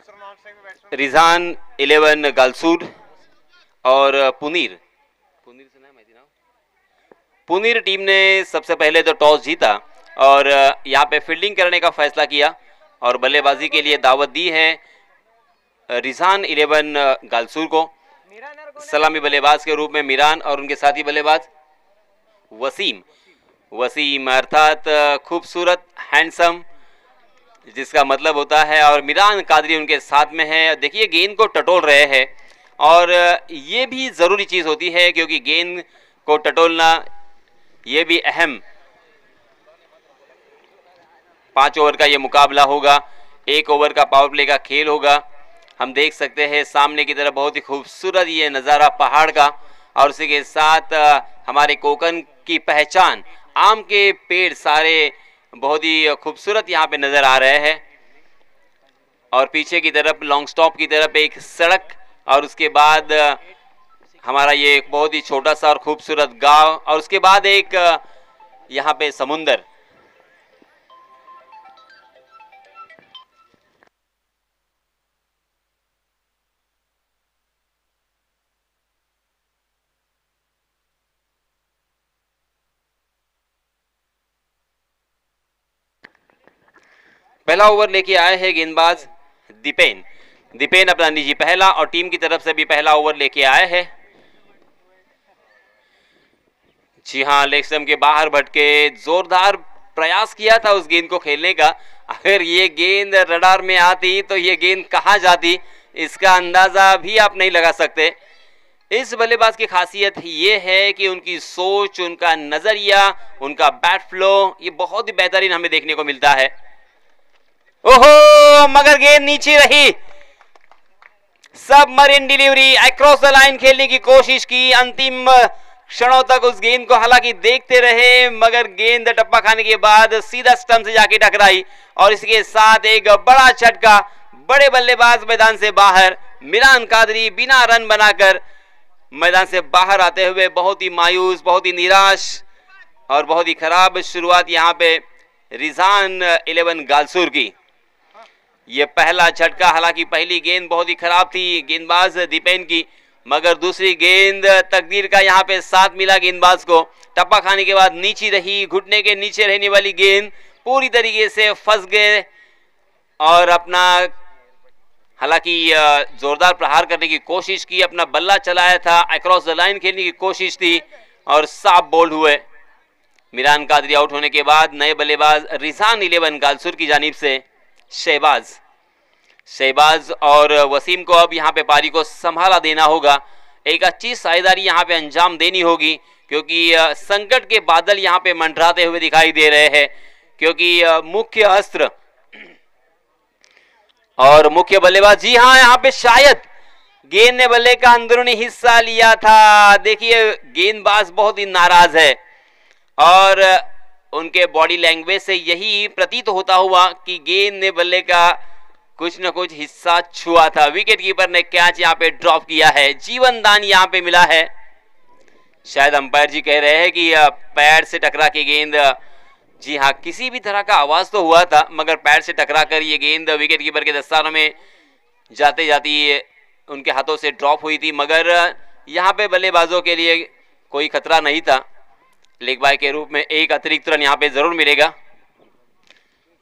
रिजान 11 गालसूर और पुनीर से नाम है पुनीर टीम ने सबसे पहले तो टॉस जीता और यहाँ पे फील्डिंग करने का फैसला किया और बल्लेबाजी के लिए दावत दी है रिजान 11 गालसूर को। सलामी बल्लेबाज के रूप में मीरान और उनके साथी बल्लेबाज वसीम अर्थात खूबसूरत हैंडसम, जिसका मतलब होता है, और मीरान कादरी उनके साथ में है। देखिए गेंद को टटोल रहे हैं और ये भी ज़रूरी चीज़ होती है क्योंकि गेंद को टटोलना ये भी अहम। 5 ओवर का ये मुकाबला होगा, 1 ओवर का पावर प्ले का खेल होगा। हम देख सकते हैं सामने की तरफ बहुत ही खूबसूरत ये नज़ारा पहाड़ का, और उसी के साथ हमारे कोकन की पहचान आम के पेड़ सारे बहुत ही खूबसूरत यहाँ पे नज़र आ रहे हैं। और पीछे की तरफ लॉन्ग स्टॉप की तरफ एक सड़क और उसके बाद हमारा ये एक बहुत ही छोटा सा और खूबसूरत गांव और उसके बाद एक यहाँ पे समुंदर। पहला ओवर लेके आए हैं गेंदबाज दीपेन अपना निजी पहला और टीम की तरफ से भी पहला ओवर लेके आए हैं। जी हाँ, लेग स्टंप के बाहर भटके जोरदार प्रयास किया था उस गेंद को खेलने का। अगर ये गेंद रडार में आती तो ये गेंद कहाँ जाती इसका अंदाजा भी आप नहीं लगा सकते। इस बल्लेबाज की खासियत ये है कि उनकी सोच, उनका नजरिया, उनका बैट फ्लो ये बहुत ही बेहतरीन हमें देखने को मिलता है। ओहो, मगर गेंद नीचे रही। Submarine delivery across the line खेलने की कोशिश की, अंतिम क्षणों तक उस गेंद को हालांकि देखते रहे, मगर गेंद टप्पा खाने के बाद सीधा स्टंप से जाके टकराई और इसके साथ एक बड़ा झटका। बड़े बल्लेबाज मैदान से बाहर, मीरान कादरी बिना रन बनाकर मैदान से बाहर आते हुए बहुत ही मायूस, बहुत ही निराश और बहुत ही खराब शुरुआत यहाँ पे रिजान 11 गालसूर की। ये पहला झटका, हालांकि पहली गेंद बहुत ही खराब थी गेंदबाज दीपेन की, मगर दूसरी गेंद तकदीर का यहाँ पे साथ मिला गेंदबाज को। टप्पा खाने के बाद नीचे रही, घुटने के नीचे रहने वाली गेंद पूरी तरीके से फंस गए और अपना हालांकि जोरदार प्रहार करने की कोशिश की, अपना बल्ला चलाया था, अक्रॉस द लाइन खेलने की कोशिश थी और साफ बोल्ड हुए। मीरान कादरी आउट होने के बाद नए बल्लेबाज रिजान 11 गालसूर की जानिब से शहबाज और वसीम को अब यहाँ पे पारी को संभाला देना होगा। एक अच्छी साझेदारी यहाँ पे अंजाम देनी होगी क्योंकि संकट के बादल यहाँ पे मंडराते हुए दिखाई दे रहे हैं, क्योंकि मुख्य अस्त्र और मुख्य बल्लेबाज, जी हाँ, यहाँ पे शायद गेंद ने बल्ले का अंदरूनी हिस्सा लिया था। देखिए गेंदबाज बहुत ही नाराज है और उनके बॉडी लैंग्वेज से यही प्रतीत होता हुआ कि गेंद ने बल्ले का कुछ न कुछ हिस्सा छुआ था। विकेट कीपर ने कैच यहाँ पे ड्रॉप किया है, जीवन दान यहाँ पे मिला है। शायद अंपायर जी कह रहे हैं कि पैर से टकरा के गेंद, जी हाँ, किसी भी तरह का आवाज तो हुआ था मगर पैर से टकरा कर ये गेंद विकेट कीपर के दस्तानों में जाते जाती उनके हाथों से ड्रॉप हुई थी, मगर यहाँ पे बल्लेबाजों के लिए कोई खतरा नहीं था। लेग बाय के रूप में एक अतिरिक्त रन यहाँ पे जरूर मिलेगा।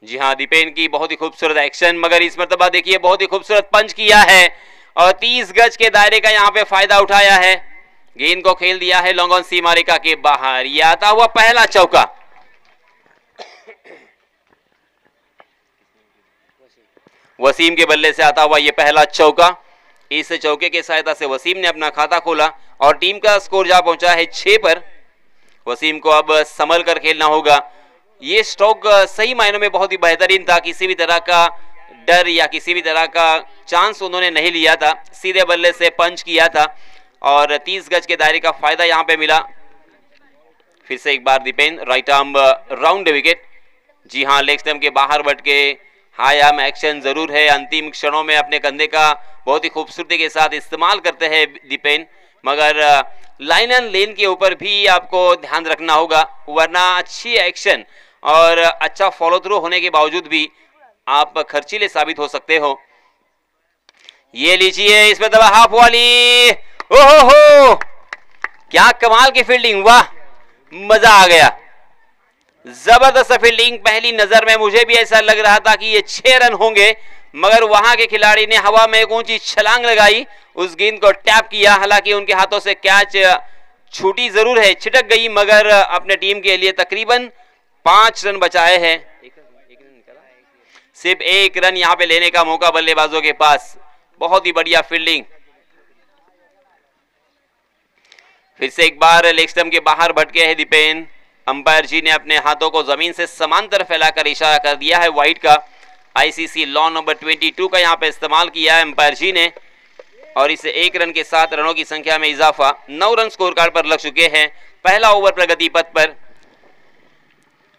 जी हाँ, दीपेन की बहुत ही खूबसूरत एक्शन, मगर इस मर्तबा देखिए बहुत ही खूबसूरत पंच किया है और 30 गज के दायरे का यहाँ पे फायदा उठाया है। गेंद को खेल दिया है लॉन्ग ऑन सीमा रेखा के बाहर। ये आता हुआ पहला चौका, वसीम के बल्ले से आता हुआ ये पहला चौका। इस चौके की सहायता से वसीम ने अपना खाता खोला और टीम का स्कोर जा पहुंचा है 6 पर। वसीम को अब संभल कर खेलना होगा। ये स्ट्रोक सही मायनों में बहुत ही बेहतरीन था, किसी भी तरह का डर या किसी भी तरह का चांस उन्होंने नहीं लिया था, सीधे बल्ले से पंच किया था और 30 गज के दायरे का फायदा यहां पे मिला। फिर से एक बार Deepen right arm round wicket. जी हां, लेग स्टंप के बाहर बट के हाई आर्म एक्शन जरूर है। अंतिम क्षणों में अपने कंधे का बहुत ही खूबसूरती के साथ इस्तेमाल करते हैं दीपेन, मगर लाइन एंड लेन के ऊपर भी आपको ध्यान रखना होगा, वरना अच्छी एक्शन और अच्छा फॉलो थ्रू होने के बावजूद भी आप खर्चीले साबित हो सकते हो। ये लीजिए, इसमें दबा हाफ वाली, ओहो हो, क्या कमाल की फील्डिंग, वाह मजा आ गया, जबरदस्त फील्डिंग। पहली नजर में मुझे भी ऐसा लग रहा था कि ये 6 रन होंगे, मगर वहां के खिलाड़ी ने हवा में एक ऊंची छलांग लगाई, उस गेंद को टैप किया। हालांकि उनके हाथों से कैच छूटी जरूर है, छिटक गई, मगर अपने टीम के लिए तकरीबन 5 रन बचाए हैं। सिर्फ 1 रन यहां पे लेने का मौका बल्लेबाजों के पास। बहुत ही बढ़िया फील्डिंग। फिर से एक बार लेग स्टंप के बाहर भटके हैं दीपेन। अंपायर जी ने अपने हाथों को जमीन से समांतर फैलाकर इशारा कर दिया है वाइड का। आईसीसी लॉ नंबर 22 का यहां पे इस्तेमाल किया है अंपायर जी ने, और इसे 1 रन के साथ रनों की संख्या में इजाफा। 9 रन स्कोर कार्ड पर लग चुके हैं। पहला ओवर प्रगति पथ पर।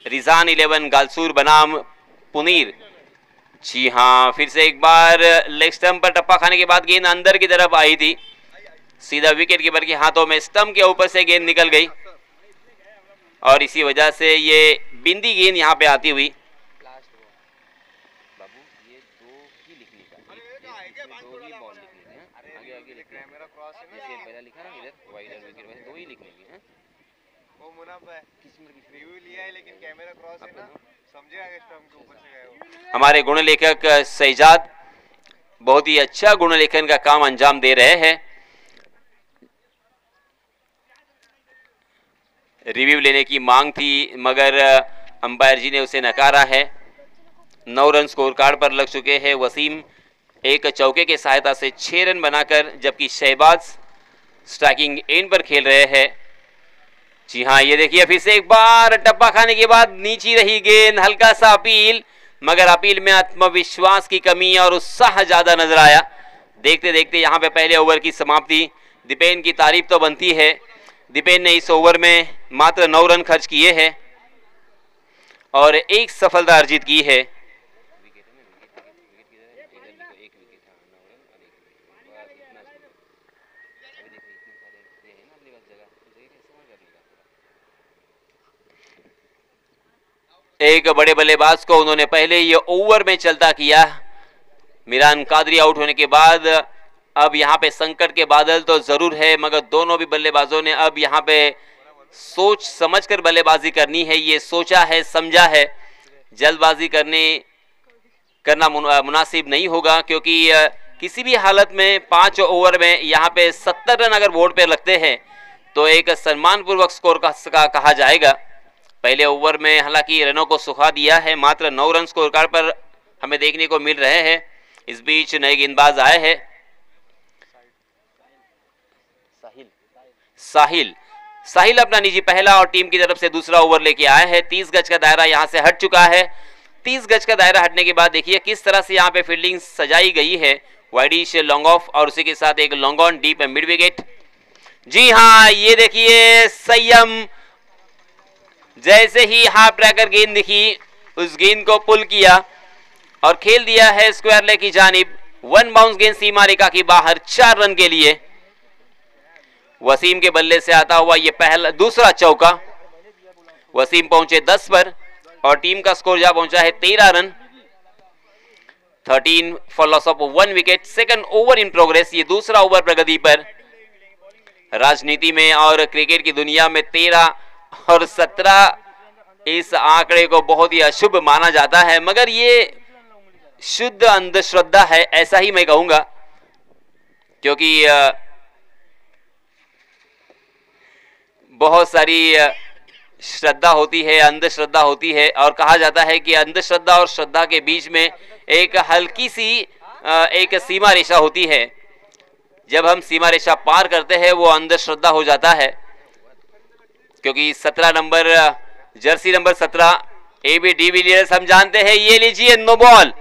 रिजान 11 गालसूर बनाम पुनीर। जी हां, फिर से एक बार लेग स्टंप पर टप्पा खाने के बाद गेंद अंदर की तरफ आई थी, सीधा विकेट कीपर के हाथों में स्टंप के ऊपर से गेंद निकल गई, और इसी वजह से ये बिंदी गेंद यहां पे आती हुई। हमारे गुण लेखक सैजाद बहुत ही अच्छा गुण लेखन का काम अंजाम दे रहे हैं। रिव्यू लेने की मांग थी, मगर अंपायर जी ने उसे नकारा है। 9 रन स्कोर कार्ड पर लग चुके हैं। वसीम एक चौके के सहायता से 6 रन बनाकर, जबकि शहबाज स्ट्राइकिंग एंड पर खेल रहे हैं। जी हाँ, ये देखिए, फिर से एक बार टप्पा खाने के बाद नीची रही गेंद, हल्का सा अपील, मगर अपील में आत्मविश्वास की कमी और उत्साह ज्यादा नजर आया। देखते देखते यहाँ पे पहले ओवर की समाप्ति। दीपेन की तारीफ तो बनती है। दीपेन ने इस ओवर में मात्र 9 रन खर्च किए हैं और 1 सफलता अर्जित की है। एक बड़े बल्लेबाज को उन्होंने पहले ये ओवर में चलता किया। मिरान कादरी आउट होने के बाद अब यहाँ पे संकट के बादल तो जरूर है, मगर दोनों भी बल्लेबाजों ने अब यहाँ पे सोच समझकर बल्लेबाजी करनी है। ये सोचा है, समझा है। जल्दबाजी करना मुनासिब नहीं होगा, क्योंकि किसी भी हालत में 5 ओवर में यहाँ पे 70 रन अगर बोर्ड पे लगते हैं तो एक सम्मानपूर्वक स्कोर का कहा जाएगा। पहले ओवर में हालांकि रनों को सुखा दिया है, मात्र 9 रन स्कोर कार्ड पर हमें देखने को मिल रहे हैं। इस बीच नए गेंदबाज आए हैं। साहिल अपना निजी पहला और टीम की तरफ से दूसरा ओवर लेके आए हैं। 30 गज का दायरा यहां से हट चुका है। 30 गज का दायरा हटने के बाद देखिए किस तरह से यहाँ पे फील्डिंग सजाई गई है। वाइडिश लॉन्ग ऑफ और उसी के साथ एक long on deep mid wicket. जी हाँ, ये देखिए संयम, जैसे ही हाफ ट्रैकर गेंद दिखी उस गेंद को पुल किया और खेल दिया है स्क्वायर लेग की जानिब। 1 बाउंस गेंद सीमा रेखा की बाहर 4 रन के लिए। वसीम के बल्ले से आता हुआ ये दूसरा चौका। वसीम पहुंचे 10 पर और टीम का स्कोर जा पहुंचा है 13 run. 13 for loss of 1 wicket. Second over in progress. ये दूसरा ओवर प्रगति पर। राजनीति में और क्रिकेट की दुनिया में 13 और 17 इस आंकड़े को बहुत ही अशुभ माना जाता है, मगर ये शुद्ध अंधश्रद्धा है, ऐसा ही मैं कहूंगा, क्योंकि बहुत सारी श्रद्धा होती है, अंधश्रद्धा होती है, और कहा जाता है कि अंधश्रद्धा और श्रद्धा के बीच में एक हल्की सी एक सीमा रेखा होती है। जब हम सीमा रेखा पार करते हैं वो अंधश्रद्धा हो जाता है, क्योंकि 17 number jersey number 17 AB de Villiers हम जानते हैं। ये लीजिए नो बॉल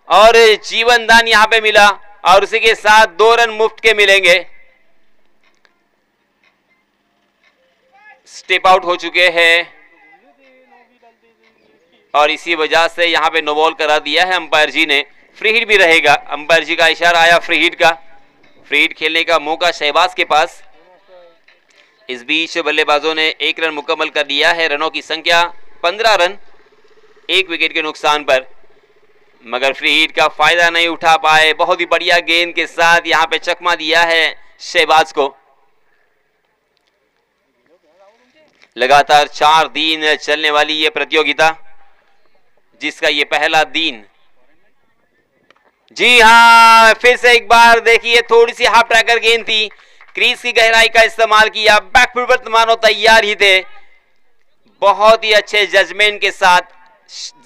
और जीवन दान यहां पे मिला और उसी के साथ 2 रन मुफ्त के मिलेंगे। स्टेप आउट हो चुके हैं और इसी वजह से यहां पे नो बॉल करा दिया है अंपायर जी ने। फ्री हिट भी रहेगा। अंपायर जी का इशारा आया फ्री हिट का। फ्री हिट खेलने का मौका शहबाज के पास। इस बीच बल्लेबाजों ने 1 रन मुकम्मल कर दिया है। रनों की संख्या 15 रन 1 विकेट के नुकसान पर। मगर फ्री हिट का फायदा नहीं उठा पाए। बहुत ही बढ़िया गेंद के साथ यहाँ पे चकमा दिया है शहबाज को। लगातार 4 दिन चलने वाली ये प्रतियोगिता, जिसका ये पहला दिन। जी हाँ, फिर से एक बार देखिए, थोड़ी सी हाफ ट्रैकर गेंद थी, क्रीज की गहराई का इस्तेमाल किया, बैकफुट पर मानो तैयार ही थे। बहुत ही अच्छे जजमेंट के साथ,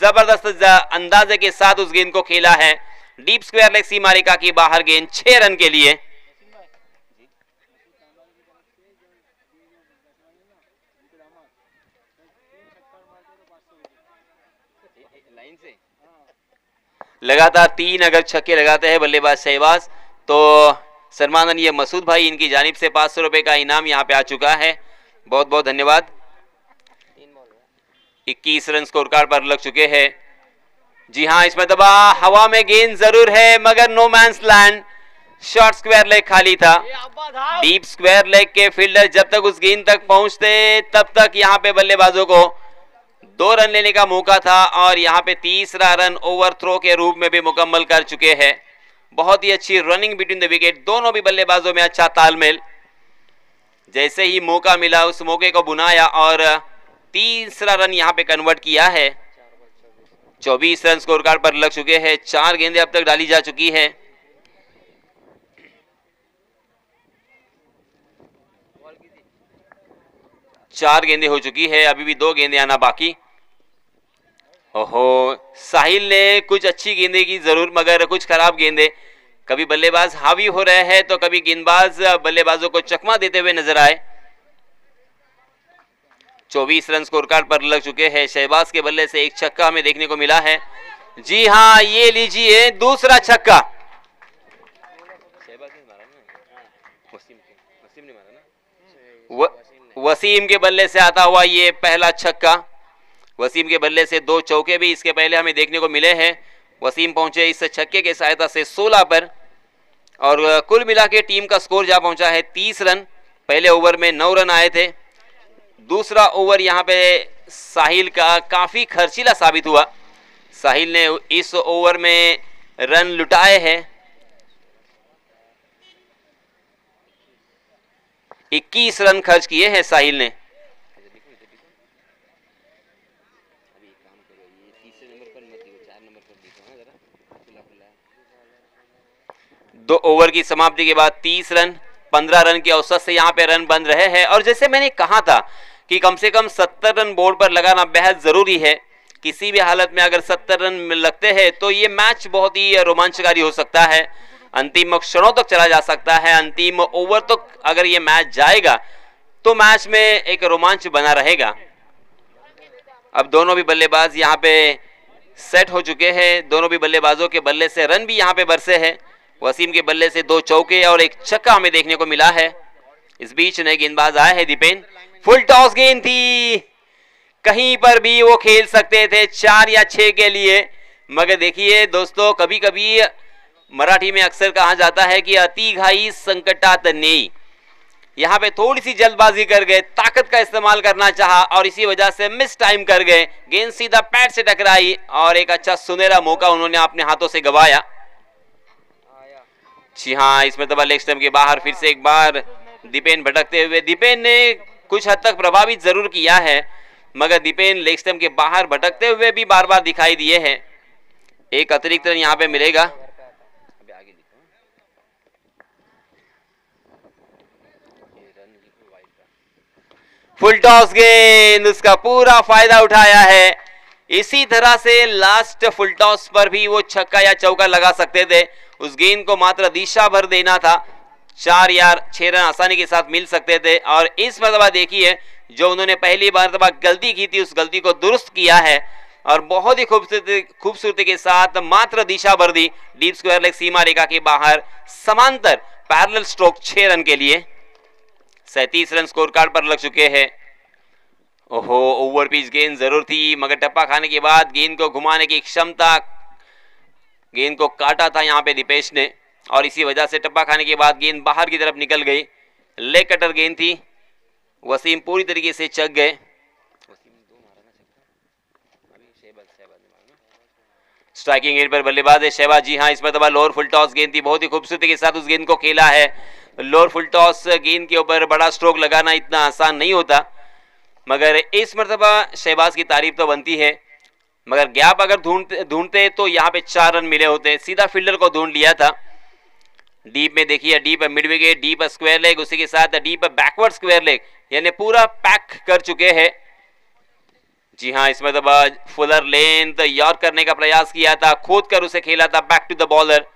जबरदस्त अंदाजे के साथ उस गेंद को खेला है। डीप स्क्वायर लेग सीमा रेखा की बाहर गेंद 6 रन के लिए। लगातार 3 अगर छक्के लगाते हैं बल्लेबाज शहबाज तो सम्माननीय मसूद भाई, इनकी जानिब से 500 रुपए का इनाम यहाँ पे आ चुका है। बहुत बहुत धन्यवाद। 21 रन स्कोर कार्ड पर लग चुके हैं। जी हाँ, इसमें दबा हवा में गेंद जरूर है, मगर no man's land. Short square leg खाली था। डीप स्क्वायर लेग के फील्डर जब तक उस गेंद तक पहुंचते तब तक यहाँ पे बल्लेबाजों को 2 रन लेने का मौका था, और यहाँ पे तीसरा रन ओवर थ्रो के रूप में भी मुकम्मल कर चुके हैं। बहुत ही अच्छी रनिंग बिटवीन द विकेट, दोनों भी बल्लेबाजों में अच्छा तालमेल। जैसे ही मौका मिला उस मौके को बुनाया और तीसरा रन यहाँ पे कन्वर्ट किया है। 24 रन स्कोर कार्ड पर लग चुके हैं। 4 गेंदें अब तक डाली जा चुकी है। चार गेंदें हो चुकी है, अभी भी 2 गेंदें आना बाकी। ओहो, साहिल ने कुछ अच्छी गेंदें की जरूर, मगर कुछ खराब गेंदें। कभी बल्लेबाज हावी हो रहे हैं तो कभी गेंदबाज बल्लेबाजों को चकमा देते हुए नजर आए। 24 रन स्कोर कार्ड पर लग चुके हैं। शहबाज के बल्ले से एक छक्का हमें देखने को मिला है। जी हाँ, ये लीजिए दूसरा छक्का। वसीम के बल्ले से आता हुआ ये पहला छक्का। वसीम के बल्ले से 2 चौके भी इसके पहले हमें देखने को मिले हैं। वसीम पहुंचे इस छक्के के सहायता से 16 पर, और कुल मिला के टीम का स्कोर जा पहुंचा है 30 रन। पहले ओवर में 9 रन आए थे। दूसरा ओवर यहाँ पे साहिल का काफी खर्चीला साबित हुआ। साहिल ने इस ओवर में रन लुटाए हैं। 21 रन खर्च किए हैं साहिल ने। दो ओवर की समाप्ति के बाद 30 रन, 15 रन की औसत से यहाँ पे रन बन रहे हैं। और जैसे मैंने कहा था कि कम से कम 70 रन बोर्ड पर लगाना बेहद जरूरी है। किसी भी हालत में अगर 70 रन लगते हैं तो ये मैच बहुत ही रोमांचकारी हो सकता है, अंतिम क्षणों तक चला जा सकता है। अंतिम ओवर तक अगर ये मैच जाएगा तो मैच में एक रोमांच बना रहेगा। अब दोनों भी बल्लेबाज यहाँ पे सेट हो चुके हैं। दोनों भी बल्लेबाजों के बल्ले से रन भी यहाँ पे बरसे हैं। वसीम के बल्ले से 2 चौके और एक छक्का हमें देखने को मिला है। इस बीच नए गेंदबाज आए हैं दीपेन। फुल टॉस गेंद थी, कहीं पर भी वो खेल सकते थे 4 या 6 के लिए, मगर देखिए दोस्तों, कभी कभी मराठी में अक्सर कहा जाता है कि अति घाई संकटात नेई। यहाँ पे थोड़ी सी जल्दबाजी कर गए, ताकत का इस्तेमाल करना चाहा और इसी वजह से मिस टाइम कर गए। गेंद सीधा पैड से टकराई और एक अच्छा सुनहरा मौका उन्होंने अपने हाथों से गवाया। जी हाँ, इसमें तो लेग स्टंप के बाहर फिर से एक बार दीपेन भटकते हुए। दीपेन ने कुछ हद तक प्रभावित जरूर किया है, मगर दीपेन लेग स्टंप के बाहर भटकते हुए भी बार बार दिखाई दिए हैं। एक अतिरिक्त रन यहाँ पे मिलेगा। फुल टॉस गेंद, उसका पूरा फायदा उठाया है। इसी तरह से लास्ट फुल टॉस पर भी वो छक्का या चौका लगा सकते थे। उस गेंद को मात्र दिशा भर देना था, 4 या 6 रन आसानी के साथ मिल सकते थे। और इस मरतबा देखिए, जो उन्होंने पहली मरतबा गलती की थी उस गलती को दुरुस्त किया है और बहुत ही खूबसूरती के साथ मात्र दिशा भर दी। डीप स्क्वायर लेग सीमा रेखा के बाहर समांतर पैरेलल स्ट्रोक 6 रन के लिए। 37 रन स्कोर कार्ड पर लग चुके हैं। ओहो, ओवर पिच गेंद जरूर थी, मगर टप्पा खाने के बाद गेंद को घुमाने की क्षमता, गेंद को काटा था यहाँ पे दीपेश ने, और इसी वजह से टप्पा खाने के बाद गेंद बाहर की तरफ निकल गई। लेग कटर गेंद थी। वसीम पूरी तरीके से चक गए। स्ट्राइकिंग एंड पर बल्लेबाज है शहबाज। जी हाँ, इस मरतबा लोअर फुल टॉस गेंद थी, बहुत ही खूबसूरती के साथ उस गेंद को खेला है। लोअर फुल टॉस गेंद के ऊपर बड़ा स्ट्रोक लगाना इतना आसान नहीं होता, मगर इस मरतबा शहबाज की तारीफ तो बनती है। मगर गैप अगर ढूंढते तो यहाँ पे 4 रन मिले होते। सीधा फील्डर को ढूंढ लिया था। डीप में देखिए, deep mid wicket, deep square leg, उसी के साथ डीप बैकवर्ड स्क्वायर लेग, यानी पूरा पैक कर चुके हैं। जी हाँ, इस मरतबा फुलर लेंथ यॉर्क करने का प्रयास किया था, खोद कर उसे खेला था back to the bowler.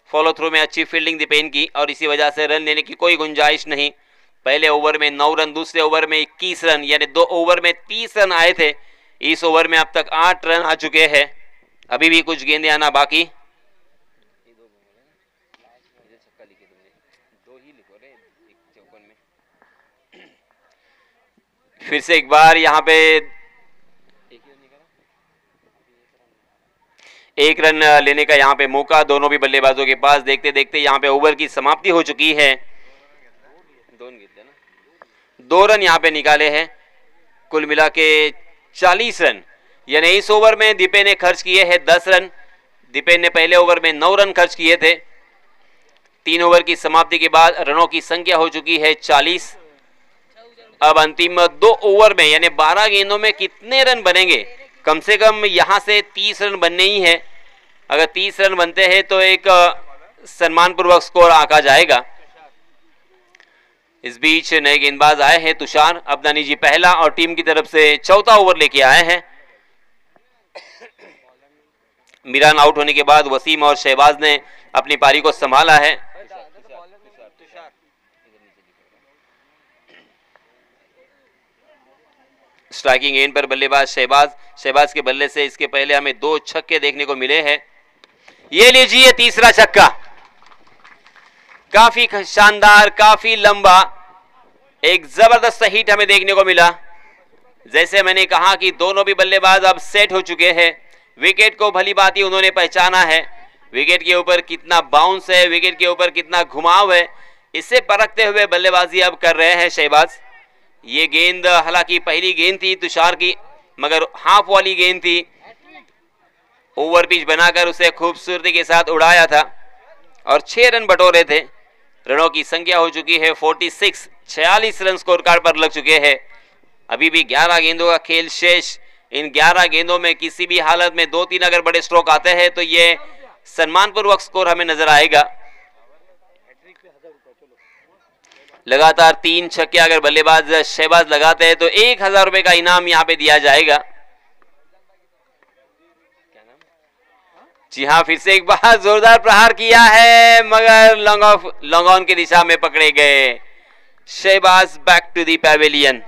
Follow through में अच्छी फील्डिंग दीपेन की और इसी वजह से रन लेने की कोई गुंजाइश नहीं। पहले ओवर में 9 रन, दूसरे ओवर में 21 रन, यानी 2 ओवर में 30 रन आए थे। इस ओवर में अब तक 8 रन आ चुके हैं, अभी भी कुछ गेंदें आना बाकी। फिर से एक बार यहाँ पे 1 रन लेने का यहाँ पे मौका दोनों भी बल्लेबाजों के पास। देखते देखते यहाँ पे ओवर की समाप्ति हो चुकी है। 2 रन यहाँ पे निकाले हैं, कुल मिला के 40 रन, यानी इस ओवर में दीपे ने खर्च किए हैं 10 रन। दीपेन ने पहले ओवर में 9 रन खर्च किए थे। 3 ओवर की समाप्ति के बाद रनों की संख्या हो चुकी है 40। अब अंतिम 2 ओवर में यानी 12 गेंदों में कितने रन बनेंगे? कम से कम यहां से 30 रन बनने ही है। अगर 30 रन बनते हैं तो एक सम्मानपूर्वक स्कोर आंका जाएगा। इस बीच नए गेंदबाज आए हैं तुषार अबदानी जी, पहला और टीम की तरफ से चौथा ओवर लेके आए हैं। मीरान आउट होने के बाद वसीम और शहबाज ने अपनी पारी को संभाला है। स्ट्राइकिंग एंड पर बल्लेबाज शहबाज। शहबाज के बल्ले से इसके पहले हमें 2 छक्के देखने को मिले हैं। ये लीजिए तीसरा छक्का, काफी शानदार, काफी लंबा, एक जबरदस्त हिट हमें देखने को मिला। जैसे मैंने कहा कि दोनों भी बल्लेबाज अब सेट हो चुके हैं। विकेट को भली भांति उन्होंने पहचाना है। विकेट के ऊपर कितना बाउंस है, विकेट के ऊपर कितना घुमाव है, इससे परखते हुए बल्लेबाजी अब कर रहे हैं शहबाज। ये गेंद हालांकि पहली गेंद थी तुषार की, मगर हाफ वाली गेंद थी। ओवर पिच बनाकर उसे खूबसूरती के साथ उड़ाया था और 6 रन बटोरे थे। रनों की संख्या हो चुकी है 46। 46 रन स्कोर कार्ड पर लग चुके हैं। अभी भी 11 गेंदों का खेल शेष। इन 11 गेंदों में किसी भी हालत में 2-3 अगर बड़े स्ट्रोक आते हैं तो ये सम्मानपूर्वक स्कोर हमें नजर आएगा। लगातार 3 छक्के अगर बल्लेबाज शहबाज लगाते हैं तो 1000 रुपए का इनाम यहां पे दिया जाएगा। जी हाँ, फिर से एक बार जोरदार प्रहार किया है, मगर लॉन्ग ऑन की दिशा में पकड़े गए। Shahbaz back to the pavilion.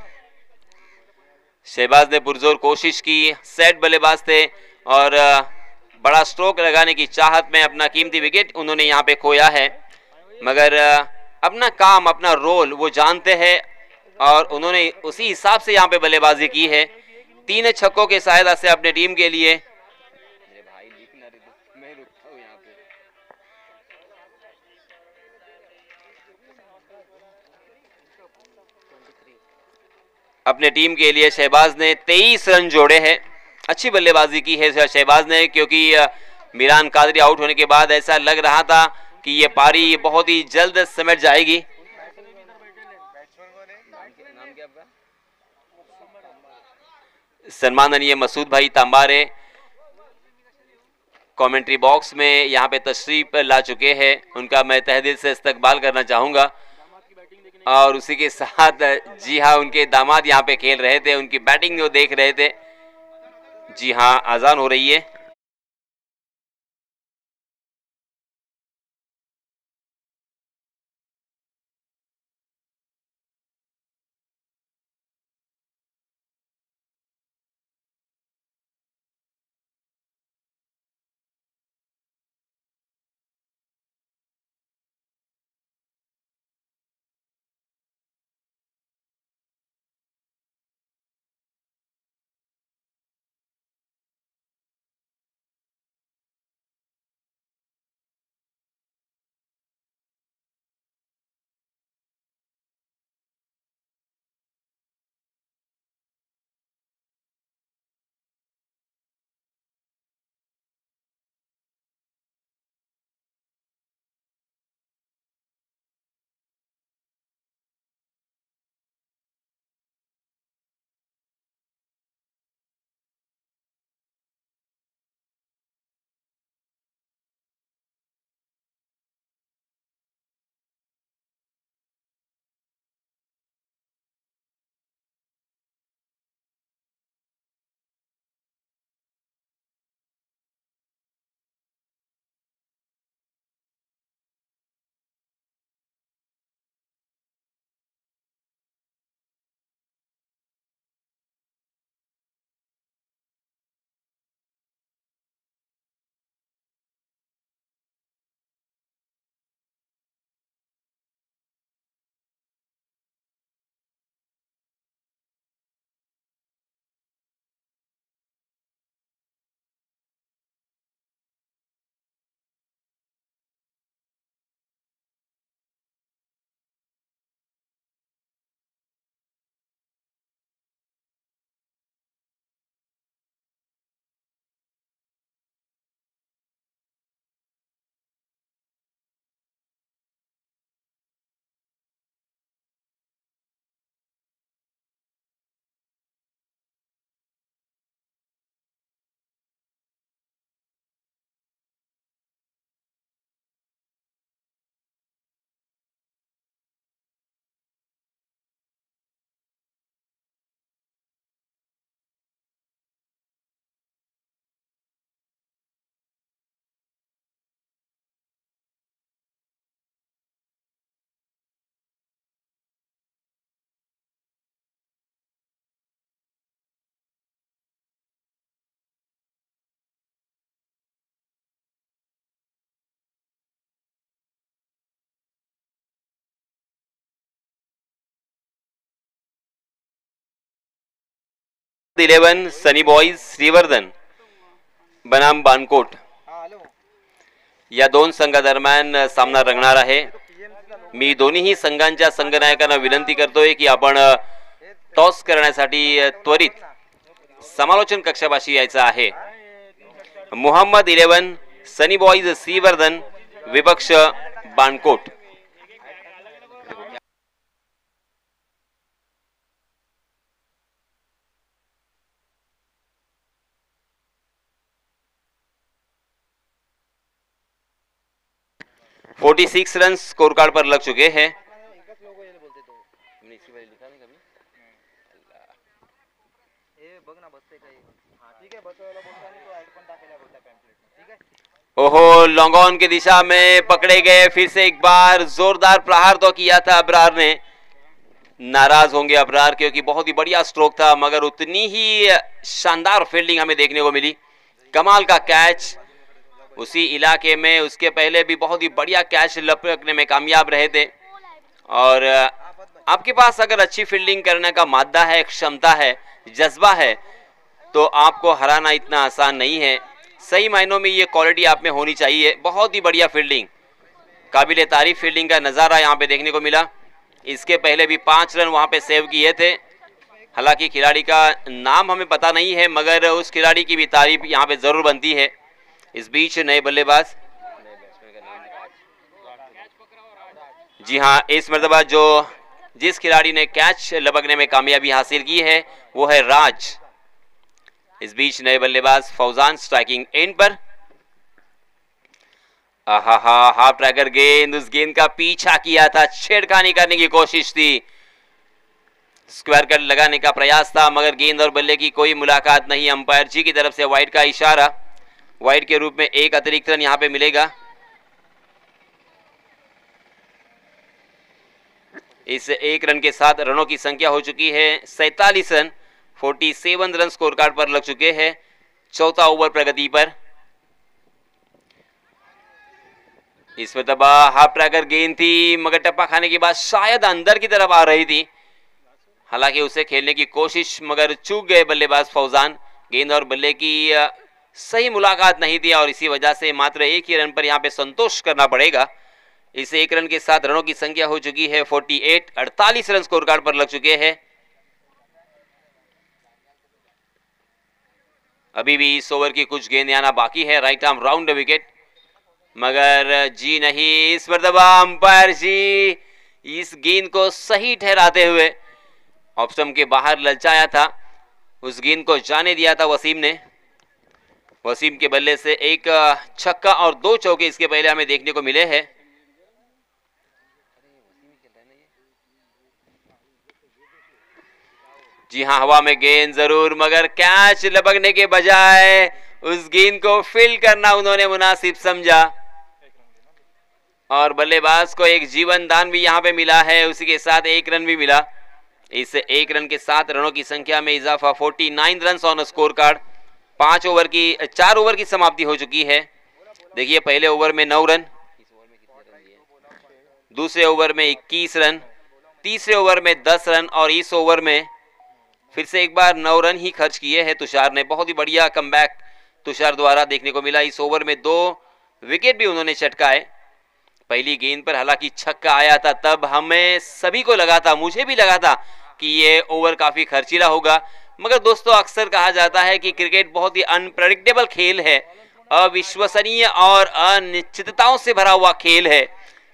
Shahbaz ने पुरजोर कोशिश की, सेट बल्लेबाज थे और बड़ा स्ट्रोक लगाने की चाहत में अपना कीमती विकेट उन्होंने यहां पे खोया है। मगर अपना काम, अपना रोल वो जानते हैं और उन्होंने उसी हिसाब से यहां पे बल्लेबाजी की है। 3 छक्कों के सहायता से अपने टीम के लिए शहबाज ने 23 रन जोड़े हैं। अच्छी बल्लेबाजी की है शहबाज ने, क्योंकि मीरान कादरी आउट होने के बाद ऐसा लग रहा था कि ये पारी बहुत ही जल्द सिमट जाएगी। सम्माननीय मसूद भाई तांबारे कमेंट्री बॉक्स में यहाँ पे तशरीफ ला चुके हैं, उनका मैं तहे दिल से इस्तकबाल करना चाहूंगा। और उसी के साथ जी हाँ, उनके दामाद यहाँ पे खेल रहे थे, उनकी बैटिंग वो देख रहे थे। जी हाँ, आजान हो रही है। 11 सनी बॉयज श्रीवर्धन बनाम बानकोट या दोन संघादरम्यान सामना रंगणार आहे. मी दोन्ही संघांच्या संघनायकांना विनंती करतोय की आपण टॉस करण्यासाठी त्वरित समालोचन कक्षापाशी यायचं आहे. मोहम्मद 11 सनी बॉयज श्रीवर्धन विपक्ष बानकोट. $46 रन स्कोर कार्ड पर लग चुके हैं. ओहो, लॉन्ग ऑन की दिशा में पकड़े गए. फिर से एक बार जोरदार प्रहार तो किया था अबरार ने. नाराज होंगे अबरार क्योंकि बहुत ही बढ़िया स्ट्रोक था, मगर उतनी ही शानदार फील्डिंग हमें देखने को मिली. कमाल का कैच उसी इलाके में. उसके पहले भी बहुत ही बढ़िया कैच लपकने में कामयाब रहे थे. और आपके पास अगर अच्छी फील्डिंग करने का मादा है, क्षमता है, जज्बा है, तो आपको हराना इतना आसान नहीं है. सही मायनों में ये क्वालिटी आप में होनी चाहिए. बहुत ही बढ़िया फील्डिंग, काबिले तारीफ फील्डिंग का नज़ारा यहाँ पे देखने को मिला. इसके पहले भी 5 रन वहाँ पे सेव किए थे. हालांकि खिलाड़ी का नाम हमें पता नहीं है, मगर उस खिलाड़ी की भी तारीफ यहाँ पे ज़रूर बनती है. इस बीच नए बल्लेबाज, जी हाँ, इस मर्तबा जिस खिलाड़ी ने कैच लपकने में कामयाबी हासिल की है वो है राज. इस बीच नए बल्लेबाज फौजान स्ट्राइकिंग एंड पर. हाफ ट्रैकर गेंद, उस गेंद का पीछा किया था, छेड़खानी करने की कोशिश थी, स्क्वायर कट लगाने का प्रयास था, मगर गेंद और बल्ले की कोई मुलाकात नहीं. अंपायर जी की तरफ से वाइड का इशारा. वाइड के रूप में एक अतिरिक्त रन यहां पे मिलेगा. इस एक रन के साथ रनों की संख्या हो चुकी है 47 रन. 47 रन स्कोर कार्ड पर लग चुके हैं. चौथा ओवर प्रगति पर. इस मरतबा हाफ ट्रैकर गेंद थी, मगर टप्पा खाने के बाद शायद अंदर की तरफ आ रही थी. हालांकि उसे खेलने की कोशिश, मगर चूक गए बल्लेबाज फौजान. गेंद और बल्ले की सही मुलाकात नहीं थी और इसी वजह से मात्र एक ही रन पर यहां पे संतोष करना पड़ेगा. इस एक रन के साथ रनों की संख्या हो चुकी है 48. 48 रन स्कोर कार्ड पर लग चुके हैं. अभी भी इस ओवर की कुछ गेंद आना बाकी है. राइट आर्म राउंड विकेट, मगर जी नहीं, इस मर्तबा अंपायर जी इस गेंद को सही ठहराते हुए ऑफ स्टंप के बाहर ललचाया था. उस गेंद को जाने दिया था वसीम ने. वसीम के बल्ले से एक छक्का और 2 चौके इसके पहले हमें देखने को मिले हैं. जी हाँ, हवा में गेंद जरूर, मगर कैच लपकने के बजाय उस गेंद को फील्ड करना उन्होंने मुनासिब समझा और बल्लेबाज को एक जीवन दान भी यहां पे मिला है. उसी के साथ एक रन भी मिला. इस एक रन के साथ रनों की संख्या में इजाफा. 49 run on score card. 4 over की समाप्ति हो चुकी है. देखिए, पहले ओवर में 9 रन, दूसरे ओवर में 21 रन, तीसरे ओवर में 10 रन और इस ओवर में फिर से एक बार 9 रन ही खर्च किए हैं तुषार ने. बहुत ही बढ़िया कमबैक तुषार द्वारा देखने को मिला. इस ओवर में 2 विकेट भी उन्होंने चटकाए. पहली गेंद पर हालांकि छक्का आया था, तब हमें सभी को लगा था, मुझे भी लगा था कि ये ओवर काफी खर्चीला होगा. मगर दोस्तों, अक्सर कहा जाता है कि क्रिकेट बहुत ही अनप्रेडिक्टेबल खेल है, अविश्वसनीय और अनिश्चितताओं से भरा हुआ खेल है,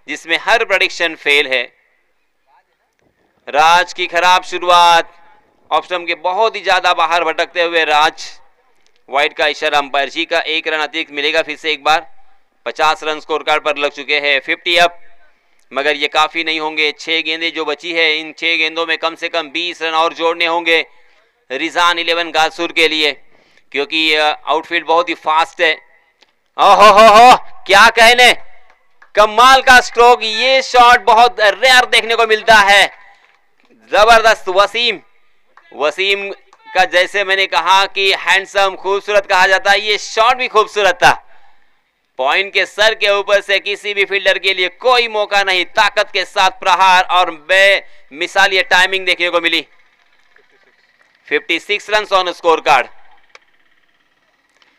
जिसमें हर प्रेडिक्शन फेल है. राज की खराब शुरुआत, ऑफ स्टंप के बहुत ही ज्यादा बाहर भटकते हुए राज. वाइड का इशारा अंपायर जी का. 1 रन अतिरिक्त मिलेगा फिर से एक बार. 50 रन स्कोर कार्ड पर लग चुके हैं. 50 अप, मगर ये काफी नहीं होंगे. 6 गेंदें जो बची है, इन 6 गेंदों में कम से कम 20 रन और जोड़ने होंगे रिजान 11 गासूर के लिए, क्योंकि आउटफील्ड बहुत ही फास्ट है. ओहो, क्या कहने, कमाल का स्ट्रोक. ये शॉट बहुत रेयर देखने को मिलता है. जबरदस्त. वसीम का, जैसे मैंने कहा कि हैंडसम, खूबसूरत कहा जाता है, ये शॉट भी खूबसूरत था. पॉइंट के सर के ऊपर से किसी भी फील्डर के लिए कोई मौका नहीं. ताकत के साथ प्रहार और बेमिसाल ये टाइमिंग देखने को मिली. 56 रन ऑन स्कोर कार्ड।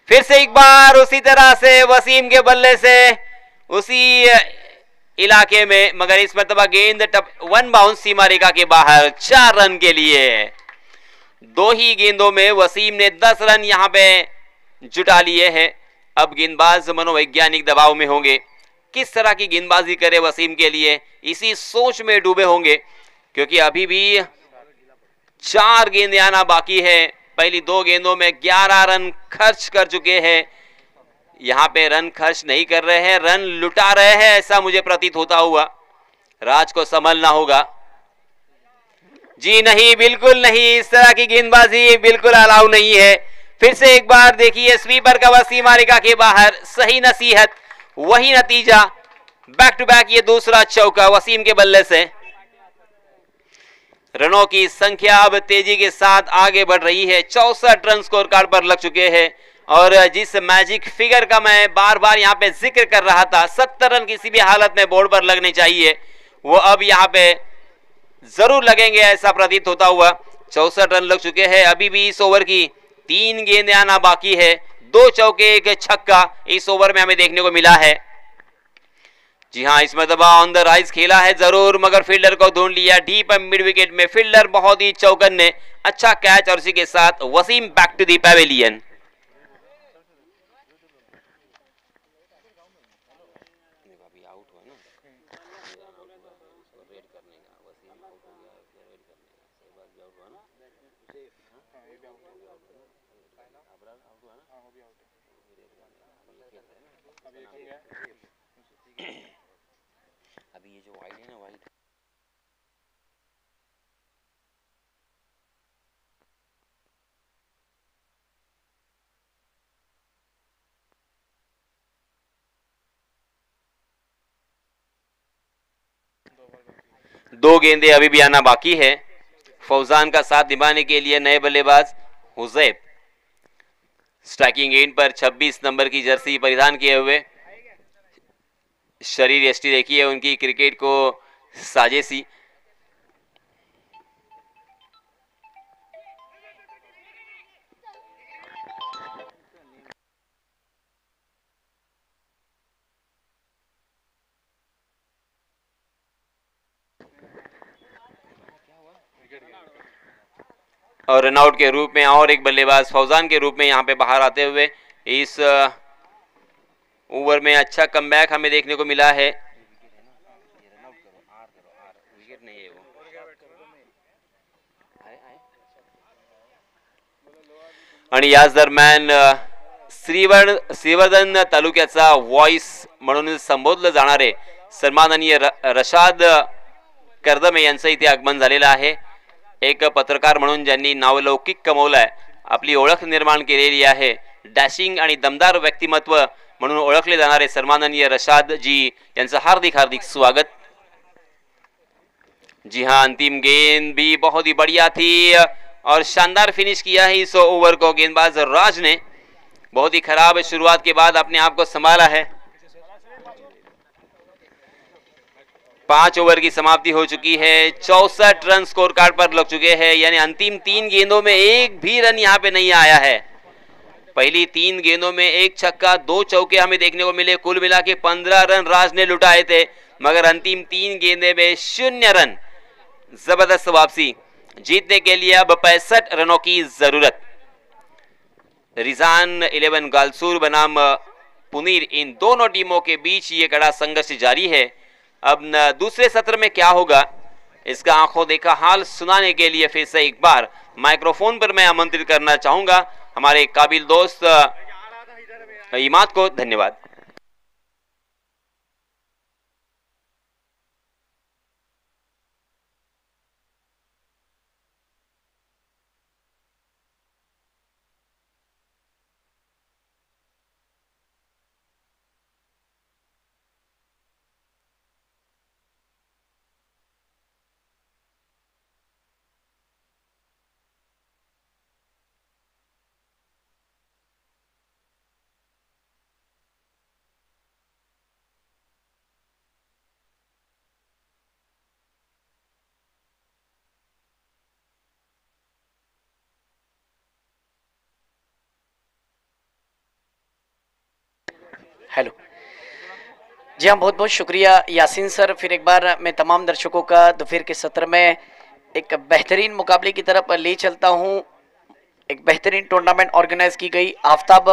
फिर से एक बार उसी तरह से वसीम के बल्ले से उसी इलाके में, मगर इस मरतबा गेंद वन बाउंस सीमा रेखा के बाहर 4 रन के लिए। दो ही गेंदों में वसीम ने 10 रन यहां पे जुटा लिए हैं। अब गेंदबाज मनोवैज्ञानिक दबाव में होंगे, किस तरह की गेंदबाजी करे वसीम के लिए, इसी सोच में डूबे होंगे, क्योंकि अभी भी 4 गेंदें आना बाकी है। पहली 2 गेंदों में 11 रन खर्च कर चुके हैं। यहां पे रन खर्च नहीं कर रहे हैं, रन लुटा रहे हैं, ऐसा मुझे प्रतीत होता हुआ। राज को संभलना होगा। जी नहीं, बिल्कुल नहीं, इस तरह की गेंदबाजी बिल्कुल अलाउ नहीं है। फिर से एक बार देखिए, स्वीपर का वसीम मारिका के बाहर, सही नसीहत वही नतीजा, बैक टू बैक ये दूसरा चौका वसीम के बल्ले से। रनों की संख्या अब तेजी के साथ आगे बढ़ रही है। 64 रन स्कोर कार्ड पर लग चुके हैं, और जिस मैजिक फिगर का मैं बार बार यहां पे जिक्र कर रहा था, 70 रन किसी भी हालत में बोर्ड पर लगने चाहिए, वो अब यहां पे जरूर लगेंगे ऐसा प्रतीत होता हुआ। 64 रन लग चुके हैं। अभी भी इस ओवर की 3 गेंदें आना बाकी है। 2 चौके, 1 छक्का इस ओवर में हमें देखने को मिला है। जी हां, इस मरतबा ऑन द राइज खेला है जरूर, मगर फील्डर को ढूंढ लिया डीप मिड विकेट में। फील्डर बहुत ही चौकन्ने, अच्छा कैच, और इसी के साथ Wasim back to the pavilion. अभी ये जो वाइड है ना, वाइड दो गेंदे अभी भी आना बाकी है। फौजान का साथ निभाने के लिए नए बल्लेबाज हुजैब स्ट्राइकिंग एंड पर 26 नंबर की जर्सी परिधान किए हुए। शरीर यष्टि देखिए उनकी, क्रिकेट को साजेसी। और रनआउट के रूप में और एक बल्लेबाज फौजान के रूप में यहां पे बाहर आते हुए इस ओवर में अच्छा कमबैक हमें देखने को मिला है। आणि याच दरम्यान श्रीवर्धन तालुक्याचा वॉइस म्हणून संबोधलं जाणारे सन्माननीय रशाद कर्दमे यांचं इथे आगमन झालेलं आहे। एक पत्रकार म्हणून ज्यांनी नावलौकिक कमवलाय, आपली ओळख निर्माण केलेली आहे, डॅशिंग आणि दमदार व्यक्तिमत्व म्हणून ओळखले जाणारे सन्माननीय रशाद जी यांचं हार्दिक हार्दिक स्वागत। जी हाँ, अंतिम गेंद भी बहुत ही बढ़िया थी और शानदार फिनिश किया है इस ओवर को गेंदबाज राज ने। बहुत ही खराब शुरुआत के बाद अपने आप को संभाला है। 5 ओवर की समाप्ति हो चुकी है। 64 रन स्कोर कार्ड पर लग चुके हैं, यानी अंतिम 3 गेंदों में एक भी रन यहां पे नहीं आया है। पहली 3 गेंदों में 1 छक्का, 2 चौके हमें देखने को मिले। कुल मिला के 15 रन राज ने लुटाए थे, मगर अंतिम 3 गेंदे में 0 रन। जबरदस्त वापसी। जीतने के लिए अब 65 रनों की जरूरत। रिजान 11 गालसूर बनाम पुनीर, इन दोनों टीमों के बीच ये कड़ा संघर्ष जारी है। अब दूसरे सत्र में क्या होगा, इसका आंखों देखा हाल सुनाने के लिए फिर से एक बार माइक्रोफोन पर मैं आमंत्रित करना चाहूंगा हमारे काबिल दोस्त इमाद को। धन्यवाद। हेलो जी हाँ, बहुत बहुत शुक्रिया यासीन सर। फिर एक बार मैं तमाम दर्शकों का दोपहर के सत्र में एक बेहतरीन मुकाबले की तरफ ले चलता हूँ। एक बेहतरीन टूर्नामेंट ऑर्गेनाइज की गई आफ्ताब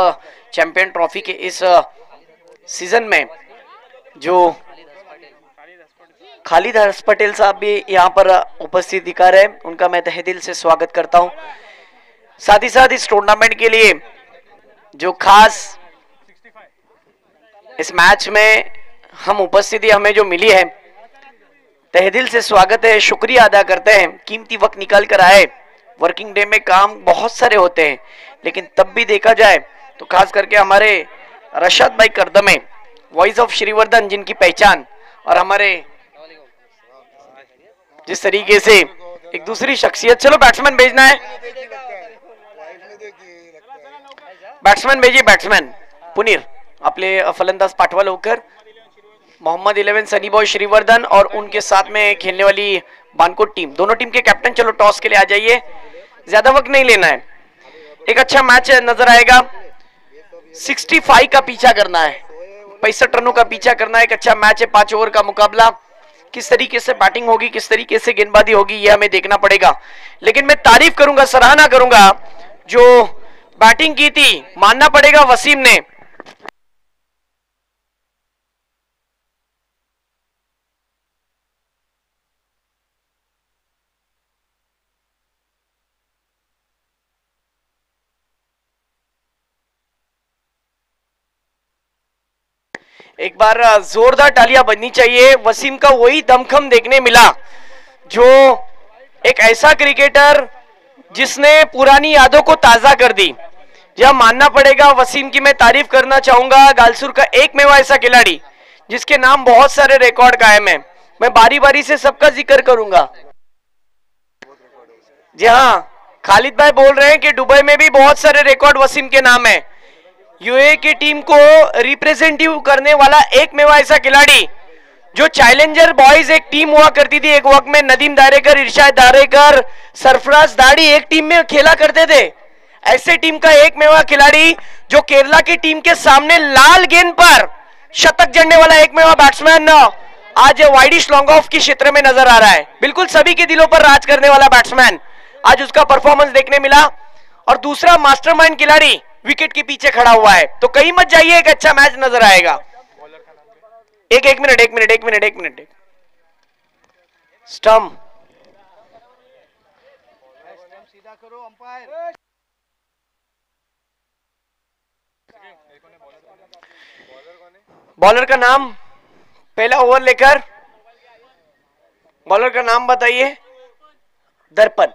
चैंपियन ट्रॉफी के इस सीजन में, जो खालिद हर्ष पटेल साहब भी यहाँ पर उपस्थित दिखा रहे हैं, उनका मैं तहे दिल से स्वागत करता हूँ। साथ ही साथ इस टूर्नामेंट के लिए जो खास इस मैच में हम उपस्थिति हमें जो मिली है, तहे दिल से स्वागत है, शुक्रिया अदा करते हैं। कीमती वक्त निकाल कर आए। वर्किंग डे में काम बहुत सारे होते हैं, लेकिन तब भी देखा जाए तो खास करके हमारे रशाद भाई करदमे, वॉइस ऑफ श्रीवर्धन, जिनकी पहचान और हमारे जिस तरीके से एक दूसरी शख्सियत। चलो बैट्समैन भेजना है, बैट्समैन भेजिए। बैट्समैन पुनीर आपले फलंदाज पाठवा लवकर। मोहम्मद 11 सनी बॉय श्रीवर्धन और उनके साथ में खेलने वाली बानकोट टीम, दोनों टीम के कैप्टन चलो टॉस के लिए आ जाइए, ज्यादा वक्त नहीं लेना है। एक अच्छा मैच नजर आएगा। 65 का पीछा करना है, 65 रनों का पीछा करना है। एक अच्छा मैच है, 5 ओवर का मुकाबला। किस तरीके से बैटिंग होगी, किस तरीके से गेंदबाजी होगी, यह हमें देखना पड़ेगा। लेकिन मैं तारीफ करूंगा, सराहना करूंगा जो बैटिंग की थी, मानना पड़ेगा वसीम ने। एक बार जोरदार तालियां बजनी चाहिए। वसीम का वही दमखम देखने मिला, जो एक ऐसा क्रिकेटर जिसने पुरानी यादों को ताजा कर दी। यह मानना पड़ेगा वसीम की, मैं तारीफ करना चाहूंगा। गालसुर का एक मेवा ऐसा खिलाड़ी जिसके नाम बहुत सारे रिकॉर्ड कायम है। मैं बारी बारी से सबका जिक्र करूंगा। जी हाँ, खालिद भाई बोल रहे हैं कि दुबई में भी बहुत सारे रिकॉर्ड वसीम के नाम है। यूए की टीम को रिप्रेजेंटेटिव करने वाला एक मेवा ऐसा खिलाड़ी, जो चैलेंजर बॉयज एक टीम हुआ करती थी एक वक्त में, नदीम दारेकर, इरशाद दारेकर, सरफराज दाड़ी एक टीम में खेला करते थे। ऐसे टीम का एक मेवा खिलाड़ी जो केरला की टीम के सामने लाल गेंद पर शतक जड़ने वाला एक मेवा बैट्समैन आज वाइडिश लॉन्ग ऑफ के क्षेत्र में नजर आ रहा है। बिल्कुल सभी के दिलों पर राज करने वाला बैट्समैन, आज उसका परफॉर्मेंस देखने मिला। और दूसरा मास्टरमाइंड खिलाड़ी विकेट के पीछे खड़ा हुआ है। तो कहीं मत जाइए, एक अच्छा मैच नजर आएगा। एक मिनट स्टंप सीधा करो अंपायर। बॉलर का नाम, पहला ओवर लेकर बॉलर का नाम बताइए। दर्पण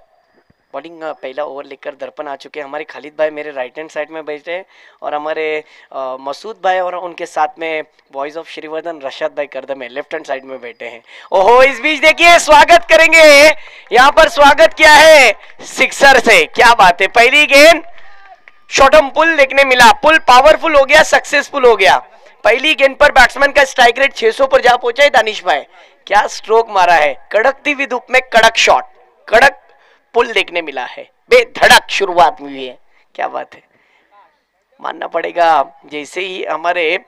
बॉलिंग, पहला ओवर लेकर दर्पण आ चुके हैं। हमारे खालिद भाई मेरे राइट हैंड साइड में बैठे हैं और हमारे मसूद भाई और उनके साथ में वॉइस ऑफ श्रीवर्धन रशाद भाई करदमे लेफ्ट हैंड साइड में बैठे हैं। ओहो, इस बीच देखिए स्वागत करेंगे, यहाँ पर स्वागत किया है सिक्सर से। क्या बात है, पहली गेंद शॉर्टम पुल देखने मिला। पुल पावरफुल हो गया, सक्सेसफुल हो गया। पहली गेंद पर बैट्समैन का स्ट्राइक रेट 600 पर जा पहुंचा है। दानिश भाई क्या स्ट्रोक मारा है, कड़कती हुई धूप में कड़क शॉट, कड़क पुल देखने मिला है। बेधड़क शुरुआत हुई है, क्या बात है। मानना पड़ेगा जैसे ही हमारे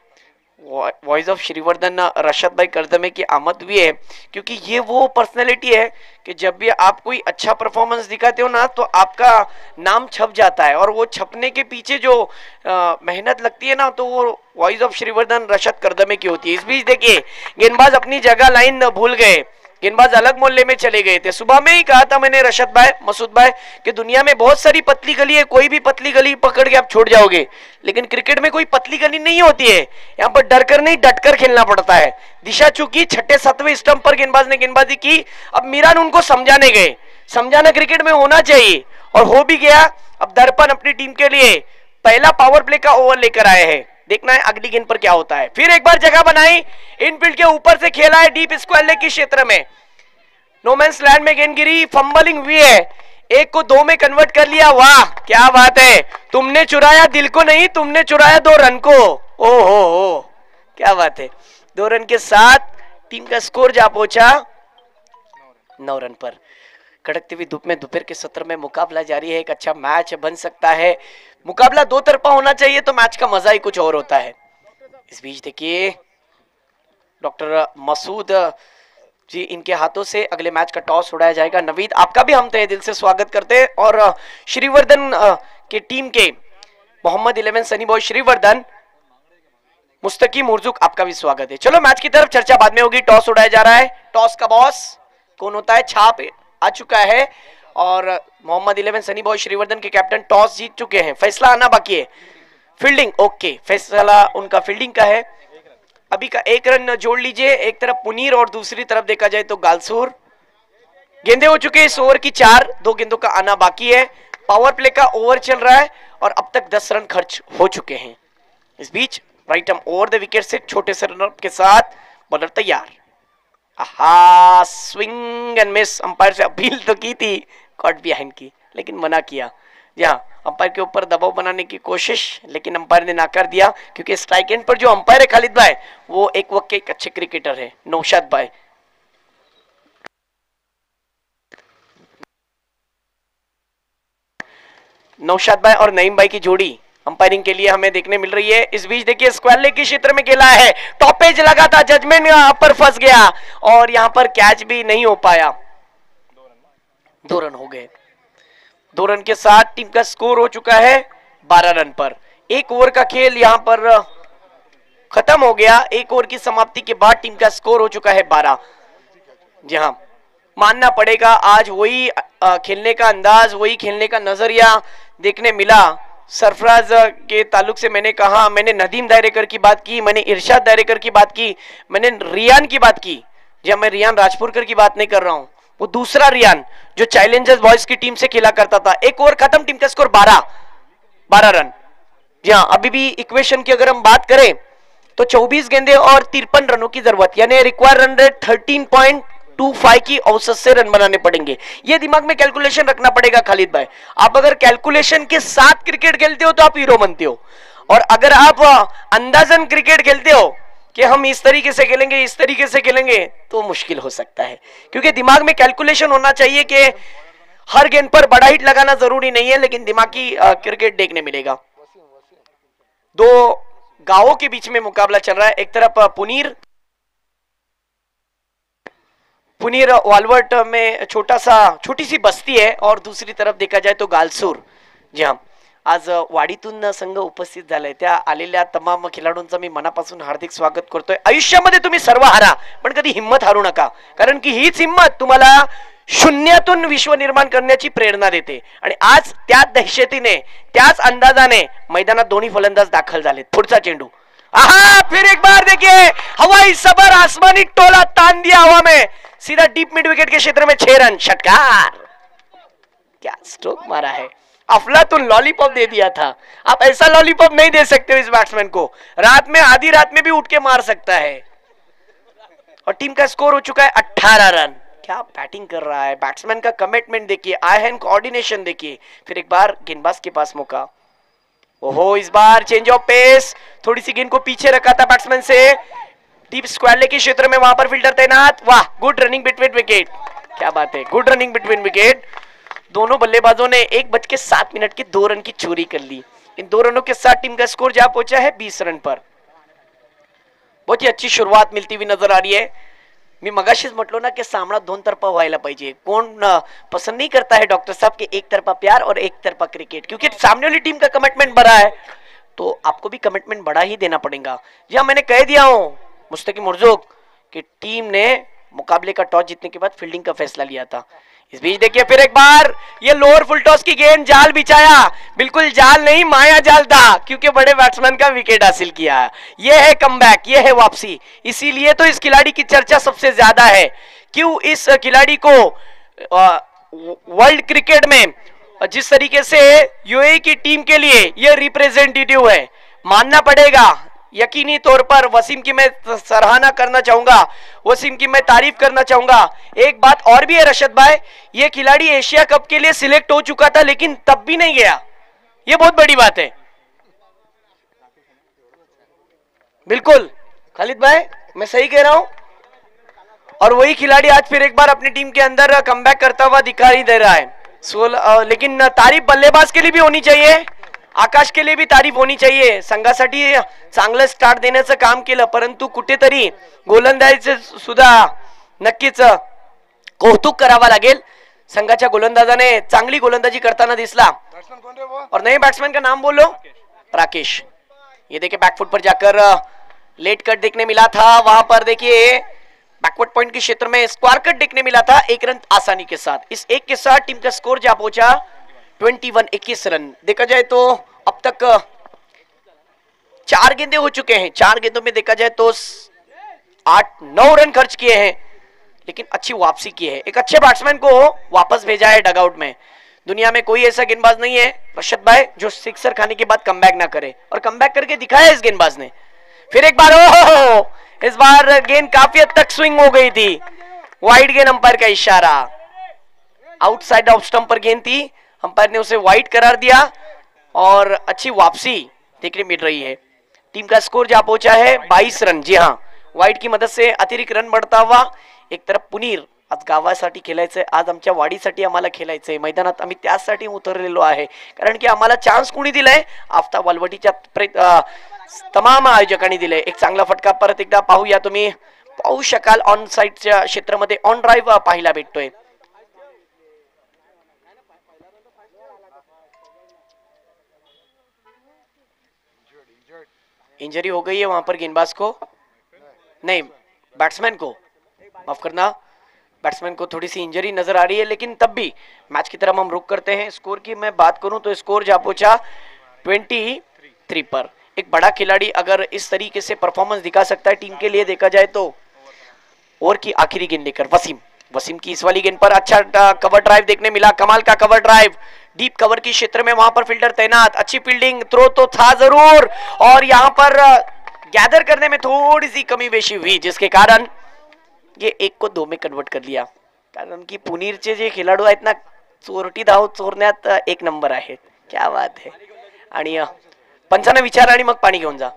वॉइस ऑफ श्रीवर्धन रशद भाई करदमे की आमद हुई है, क्योंकि ये वो पर्सनैलिटी है कि जब भी आप कोई अच्छा परफॉर्मेंस दिखाते हो ना, तो आपका नाम छप जाता है। और वो छपने के पीछे जो मेहनत लगती है ना, तो वो वॉइस ऑफ श्रीवर्धन रशद करदमे की होती है। इस बीच देखिए गेंदबाज अपनी जगह लाइन भूल गए, गेंदबाज अलग मोहल्ले में चले गए थे। सुबह में ही कहा था मैंने रशद भाई, मसूद भाई, कि दुनिया में बहुत सारी पतली गली है, कोई भी पतली गली पकड़ के आप छोड़ जाओगे, लेकिन क्रिकेट में कोई पतली गली नहीं होती है। यहाँ पर डर कर नहीं, डट कर खेलना पड़ता है। दिशा चूकी, 6-7वें स्टंप पर गेंदबाज ने गेंदबाजी की। अब मीरान उनको समझाने गए। समझाना क्रिकेट में होना चाहिए और हो भी गया। अब दर्पण अपनी टीम के लिए पहला पावर प्ले का ओवर लेकर आए हैं। देखना है अगली गेंद पर क्या होता है। फिर एक बार जगह बनाई, इनफील्ड के ऊपर से खेला है डीप स्क्वायर लेग के क्षेत्र में। नोमैन्स लैंड में गेंद गिरी, फंबलिंग हुई है, 1 को 2 में कन्वर्ट कर लिया। वाह क्या बात है, तुमने चुराया दिल को नहीं, तुमने चुराया 2 रन को। ओ हो क्या बात है। 2 रन के साथ टीम का स्कोर जा पहुंचा 9 रन पर। कड़कती हुई धूप में दोपहर के सत्र में मुकाबला जारी है। एक अच्छा मैच बन सकता है। मुकाबला 2 तरफा होना चाहिए तो मैच का मजा ही कुछ और होता है। इस बीच देखिए डॉक्टर मसूद जी इनके हाथों से अगले मैच का टॉस उड़ाया जाएगा। नवीद आपका भी हम तहे दिल से स्वागत करते हैं और श्रीवर्धन के टीम के मोहम्मद 11 सनी बॉय श्रीवर्धन मुस्तकीम उर्जुक आपका भी स्वागत है। चलो मैच की तरफ चर्चा बाद में होगी। टॉस उड़ाया जा रहा है, टॉस का बॉस कौन होता है? छाप आ चुका है और मोहम्मद 11 सनी बॉय श्रीवर्धन के कैप्टन टॉस जीत चुके हैं। फैसला आना बाकी है। फील्डिंग ओके, फैसला उनका फील्डिंग का है। अभी का 1 रन जोड़ लीजिए, एक तरफ पुनीर और दूसरी तरफ देखा जाए तो गालसूर। गेंदे हो चुके इस ओवर की 4, 2 गेंदों का आना बाकी है। पावर प्ले का ओवर चल रहा है और अब तक 10 रन खर्च हो चुके हैं। इस बीच right arm over the wicket से छोटे से रन के साथ बॉलर तैयार। आहा, स्विंग एंड मिस। अंपायर से अपील तो की थी कॉट बिहाइंड की, लेकिन मना किया। जहां अंपायर के ऊपर दबाव बनाने की कोशिश, लेकिन अंपायर ने नाकार दिया क्योंकि स्ट्राइक एंड पर जो अंपायर है खालिद भाई वो एक वक्त के एक अच्छे क्रिकेटर है, नौशाद भाई। नौशाद भाई और नईम भाई की जोड़ी अंपायरिंग के लिए हमें देखने मिल रही है। इस बीच देखिए स्क्वायर लेग के क्षेत्र में खेला है, टॉपेज लगा था, जजमेंट पर फंस गया और यहां पर कैच भी नहीं हो पाया। 2 रन हो गए। 2 रन के साथ टीम का स्कोर हो चुका है 12 रन पर। 1 ओवर का खेल यहां पर खत्म हो गया। 1 ओवर की समाप्ति के बाद टीम का स्कोर हो चुका है 12। जी हाँ, मानना पड़ेगा आज वही खेलने का अंदाज, वही खेलने का नजरिया देखने मिला। सरफराज के ताल्लुक से मैंने कहा, मैंने नदीम दायरेकर की बात की, मैंने इरशाद दायरेकर की बात की, मैंने रियान की बात की। जी मैं रियान राजपुरकर की बात नहीं कर रहा हूं, वो दूसरा रियान जो चैलेंजर्स बॉयज की टीम से खेला करता था। 1 ओवर खत्म, टीम का स्कोर 12 रन। जी हाँ, अभी भी इक्वेशन की अगर हम बात करें तो 24 गेंदे और 53 रनों की जरूरत, यानी रिक्वायर रन रेट 13.25 की औसत से रन बनाने पड़ेंगे। ये दिमाग में कैलकुलेशन रखना पड़ेगा खालिद भाई। आप अगर कैलकुलेशन के साथ क्रिकेट खेलते हो तो आप हीरो बनते हो, और अगर आप अंदाजन क्रिकेट खेलते हो कि हम इस तरीके से खेलेंगे, इस तरीके से खेलेंगे, तो मुश्किल हो सकता है। क्योंकि दिमाग में कैलकुलेशन होना चाहिए कि हर गेंद पर बड़ा हिट लगाना जरूरी नहीं है, लेकिन दिमागी क्रिकेट देखने मिलेगा। 2 गांवों के बीच में मुकाबला चल रहा है। एक तरफ पुनीर वालवर्ट में छोटी सी बस्ती है और दूसरी तरफ देखा जाए तो गालसूर। जी हाँ, आज वाडीतून संघ उपस्थित झालाय, त्या आलेल्या तमाम खेळाडूंचं मी मनापासून हार्दिक स्वागत करतोय। आयुष्यामध्ये तुम्ही सर्व हारा पण कधी हिम्मत हारू नका, कारण की हीच हिम्मत तुम्हाला शून्यातून विश्व निर्माण करण्याची प्रेरणा देते। आणि आज त्याच दहशतीने, त्याच अंदाजाने मैदानात दोन्ही फलंदाज दाखल झालेत। पुढचा चेंडू, आहा, फिर एक बार देखिए हवाई सबर, आसमानी टोला तान दिया हवा में, सीधा डीप मिड विकेट के क्षेत्र में 6 रन। षटकार, क्या स्ट्रोक मारा है, अफलातून लॉलीपॉप दे दिया था। आप ऐसा लॉलीपॉप नहीं दे सकते हो इस बैट्समैन को, रात में आधी रात में भी उठ के मार सकता है। और टीम का स्कोर हो चुका है 18 रन। क्या बैटिंग कर रहा है बैट्समैन, का कमिटमेंट देखिए, आई हैंड कोऑर्डिनेशन देखिए। फिर एक बार गेंदबाज के पास मौका, ओहो, इस बार चेंज ऑफ पेस, थोड़ी सी गेंद को पीछे रखा था बैट्समैन से, डीप स्क्वायर लेग के क्षेत्र में, वहां पर फील्डर तैनात। वाह, गुड रनिंग बिटवीन विकेट, क्या बात है, गुड रनिंग बिटवीन विकेट। दोनों बल्लेबाजों ने 1:07 की 2 रन की चोरी कर ली। इन 2 रनों के साथ टीम का स्कोर जा पहुंचा है 20 रन पर। बहुत ही अच्छी शुरुआत मिलती हुई नजर आ रही है। मी मगाशीच म्हटलो ना की सामना 2 तरफा व्हायला पाहिजे। कोण पसंद नहीं करता है डॉक्टर साहब के एक तरफा प्यार और एक तरफा क्रिकेट, क्योंकि सामने वाली टीम का कमिटमेंट बड़ा है तो आपको भी कमिटमेंट बड़ा ही देना पड़ेगा। या मैंने कह दिया हूं मुस्तकीम उर्जुक कि टीम ने मुकाबले का टॉस जीतने के बाद फील्डिंग का फैसला लिया था। इस बीच देखिए फिर एक बार ये लोअर फुल टॉस की गेंद, जाल बिछाया, बिल्कुल जाल नहीं माया जाल था, क्योंकि बड़े बैट्समैन का विकेट हासिल किया। ये है कमबैक, ये है वापसी। इसीलिए तो इस खिलाड़ी की चर्चा सबसे ज्यादा है। क्यों? इस खिलाड़ी को वर्ल्ड क्रिकेट में जिस तरीके से यूएई की टीम के लिए ये रिप्रेजेंटेटिव है, मानना पड़ेगा। यकीनी तौर पर वसीम की मैं सराहना करना चाहूंगा, वसीम की मैं तारीफ करना चाहूंगा। एक बात और भी है रशद भाई, ये खिलाड़ी एशिया कप के लिए सिलेक्ट हो चुका था लेकिन तब भी नहीं गया, ये बहुत बड़ी बात है। बिल्कुल खालिद भाई, मैं सही कह रहा हूं। और वही खिलाड़ी आज फिर एक बार अपनी टीम के अंदर कमबैक करता हुआ दिखाई दे रहा है। लेकिन तारीफ बल्लेबाज के लिए भी होनी चाहिए। आकाश के लिए भी तारीफ होणी चाहिए. संघासाठी चांगलं स्टार्ट देण्याचं काम केलं, परंतु कुठेतरी गोलंदाजीचे सुद्धा नक्कीच कौतुक करावं लागेल. संघाच्या गोलंदाजाने चांगली गोलंदाजी करताना दिसला. और नए बैट्समैन का नाम बोलो, राकेश. ये देखिए बैकफुट पर जाकर लेट कट देखने मिला था, वहां पर देखिए बैकवर्ड पॉइंट के क्षेत्र में स्क्वायर कट देखने मिला था 1 रन आसानी के साथ. इस 1 के साथ टीम का स्कोर जा पहुंचा 21 रन. देखा जाए तो अब तक 4 गेंदे हो चुके हैं. 4 गेंदों में देखा जाए तो 8-9 रन खर्च किए हैं, लेकिन अच्छी वापसी की है. एक अच्छे बैट्समैन को वापस भेजा है डगआउट में. दुनिया में कोई ऐसा गेंदबाज नहीं है रशद भाई जो सिक्सर खाने के बाद कमबैक ना करे, और कमबैक करके दिखाया इस गेंदबाज ने. फिर एक बार ओह, इस बार गेंद काफी हद तक स्विंग हो गई थी. वाइड गेंद, अंपायर का इशारा. आउटसाइड ऑफ स्टंप पर गेंद थी, अंपायर ने उसे वाइड करार दिया और अच्छी वापसी देखने मिल रही है. टीम का स्कोर जा पहुंचा है 22 रन. जी हाँ, वाइड की मदद से अतिरिक्त रन बढ़ता हुआ. एक तरफ पुनीर, आज गावासाठी खेळायचंय, आज आमच्या वाडीसाठी आम्हाला खेळायचंय, मैदानात आम्ही त्यासाठी उतरलेलो आहे, कारण की आम्हाला चान्स कोणी दिलाय, आफ्ताब वालवटीच्या तमाम आयोजकांनी दिले. एक चांगला फटका परत एकदा पाहूया. तुम्ही पाहू शकाल ऑन साइडच्या क्षेत्रामध्ये ऑन ड्राइव्ह पाहायला भेटतोय. इंजरी हो गई है वहां पर गेंदबाज को, नहीं बैट्समैन को, माफ करना, बैट्समैन को थोड़ी सी इंजरी नजर आ रही है. लेकिन तब भी मैच की तरफ हम रुक करते हैं. स्कोर की मैं बात करूं तो स्कोर जा पहुंचा 23 पर. एक बड़ा खिलाड़ी अगर इस तरीके से परफॉर्मेंस दिखा सकता है टीम के लिए, देखा जाए तो ओवर की आखिरी गेंद लेकर वसीम की इस वाली गेंद पर अच्छा कवर ड्राइव देखने मिला. कमाल का कवर ड्राइव, डीप कवर की क्षेत्र में वहां पर फील्डर तैनात. अच्छी फील्डिंग, थ्रो तो था जरूर, और यहां पर गैदर करने में थोड़ी सी कमी बेशी हुई, जिसके कारण ये 1 को 2 में कन्वर्ट कर लिया. कारण की पुनीरचे जे खेळाडू आहेत ना, चोरटी धाव चोरण्यात 1 नंबर आहे. क्या बात है. आणि पंचांना विचार आणि मग पाणी घेऊन जा.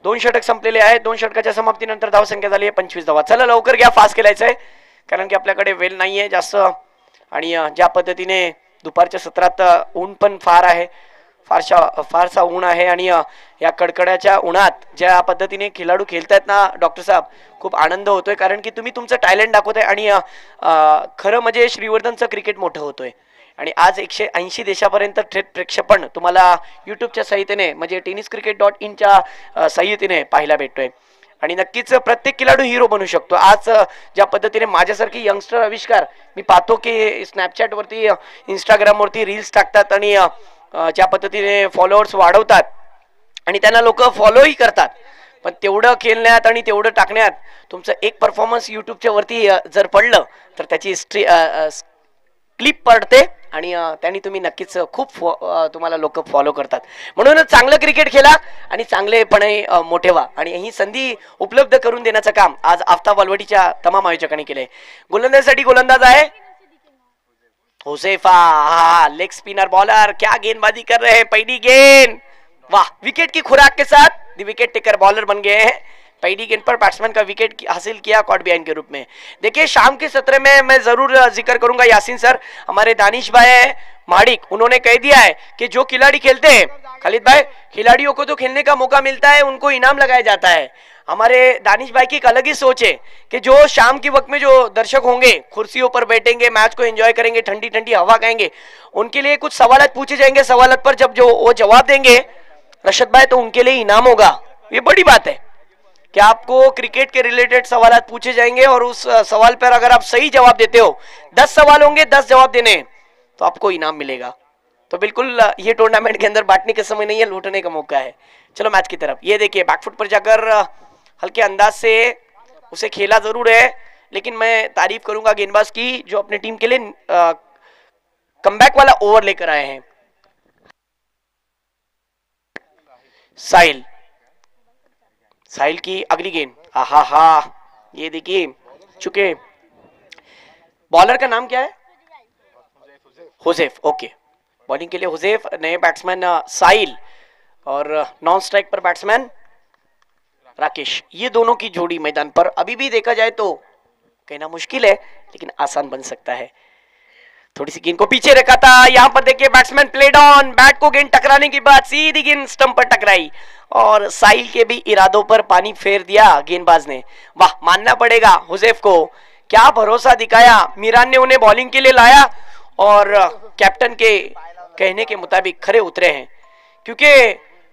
2 षटक संपलेले आहेत. 2 षटकाच्या समाप्तीनंतर धावसंख्या झाली आहे 25 धावा. चला लवकर घ्या, फास्ट खेळायचंय, कारण की आपल्याकडे वेळ नाहीये जास्त. आणि ज्या पद्धतीने दुपारच्या सत्रात ऊन पण फार आहे, फारसा ऊन आहे, आणि या कडकड्याच्या उन्हात ज्या पद्धतीने खेळाडू खेळतायत ना डॉक्टर साहेब, खूप आनंद होतोय, कारण की तुम्ही तुमचं टॅलेंट दाखवताय. आणि खरं म्हणजे श्रीवर्धनचं क्रिकेट मोठं होतोय. आणि आज 180 देशापर्यंत थेट प्रक्षेपण तुम्हाला यूट्यूबच्या सहाय्यतेने, म्हणजे tenniscricket.in च्या सहाय्यतेने पाहायला भेटतोय. आणि नक्कीच प्रत्येक खेळाडू हिरो बनू शकतो. आज ज्या पद्धतीने माझ्यासारखी यंगस्टर आविष्कार मी पाहतो की स्नॅपचॅट वरती, इंस्टाग्राम वरती रील्स टाकतात, आणि ज्या पद्धतीने फॉलोअर्स वाढवतात, आणि त्यांना लोक फॉलोही करतात, पण तेवढं खेळण्यात आणि तेवढं टाकण्यात तुमचं एक परफॉर्मन्स यूट्यूबच्या वरती जर पडलं तर त्याची हिस्ट्री क्लिप पडते, आणि त्यांनी तुम्ही नक्कीच खूप तुम्हाला लोक फॉलो करतात. म्हणून चांगलं क्रिकेट खेळा आणि चांगलेपणे मोठे व्हा, आणि ही संधी उपलब्ध करून देण्याचं काम आज आफ्ताब वालवटीच्या तमाम आयोजकांनी केलंय. गोलंदाजीसाठी गोलंदाज आहे हुसैफा. हाँ, लेग स्पिनर बॉलर, क्या गेंदबाजी कर रहे हैं. पहली गेंद, वाह, विकेट की खुराक के साथ विकेट टेकर बॉलर बन गए हैं. पहली गेंद पर बैट्समैन का विकेट हासिल किया कॉट बिहाइंड के रूप में. देखिए शाम के सत्र में मैं जरूर जिक्र करूंगा, यासीन सर, हमारे दानिश भाई माडिक, उन्होंने कह दिया है कि जो खिलाड़ी खेलते हैं, खालिद भाई, खिलाड़ियों को तो खेलने का मौका मिलता है, उनको इनाम लगाया जाता है. हमारे दानिश भाई की एक अलग ही सोच है कि जो शाम के वक्त में जो दर्शक होंगे, कुर्सियों पर बैठेंगे, मैच को एंजॉय करेंगे, ठंडी ठंडी हवा खाएंगे, उनके लिए कुछ सवाल पूछे जाएंगे. सवाल पर जब जो वो जवाब देंगे रशद भाई, तो उनके लिए इनाम होगा. ये बड़ी बात है कि आपको क्रिकेट के रिलेटेड सवाल पूछे जाएंगे, और उस सवाल पर अगर आप सही जवाब देते हो, 10 सवाल होंगे, 10 जवाब देने, तो आपको इनाम मिलेगा. तो बिल्कुल ये टूर्नामेंट के अंदर बांटने का समय नहीं है, लूटने का मौका है. चलो मैच की तरफ. ये देखिए बैकफुट पर जाकर हल्के अंदाज से उसे खेला जरूर है, लेकिन मैं तारीफ करूंगा गेंदबाज की जो अपनी टीम के लिए कमबैक वाला ओवर लेकर आए हैं. साहिल की अगली गेंद, हा, ये देखिए चुके. बॉलर का नाम क्या है? हुजैफ. ओके, बॉलिंग के लिए हुजैफ, नए बैट्समैन साहिल, और नॉन स्ट्राइक पर बैट्समैन राकेश. ये दोनों की जोड़ी मैदान पर अभी भी देखा जाए तो कहना मुश्किल है, लेकिन आसान बन सकता है. थोड़ी सी गेंद को पीछे रखा था, यहाँ पर देखिए बैट्समैन प्लेड ऑन, बैट को गेंद टकराने के बाद सीधी गेंद स्टंप पर टकराई और साहिल के भी इरादों पर पानी फेर दिया गेंदबाज ने। वाह, मानना पड़ेगा हुजैफ को, क्या भरोसा दिखाया। मीरान ने उन्हें बॉलिंग के लिए लाया और कैप्टन के कहने के मुताबिक खरे उतरे हैं, क्योंकि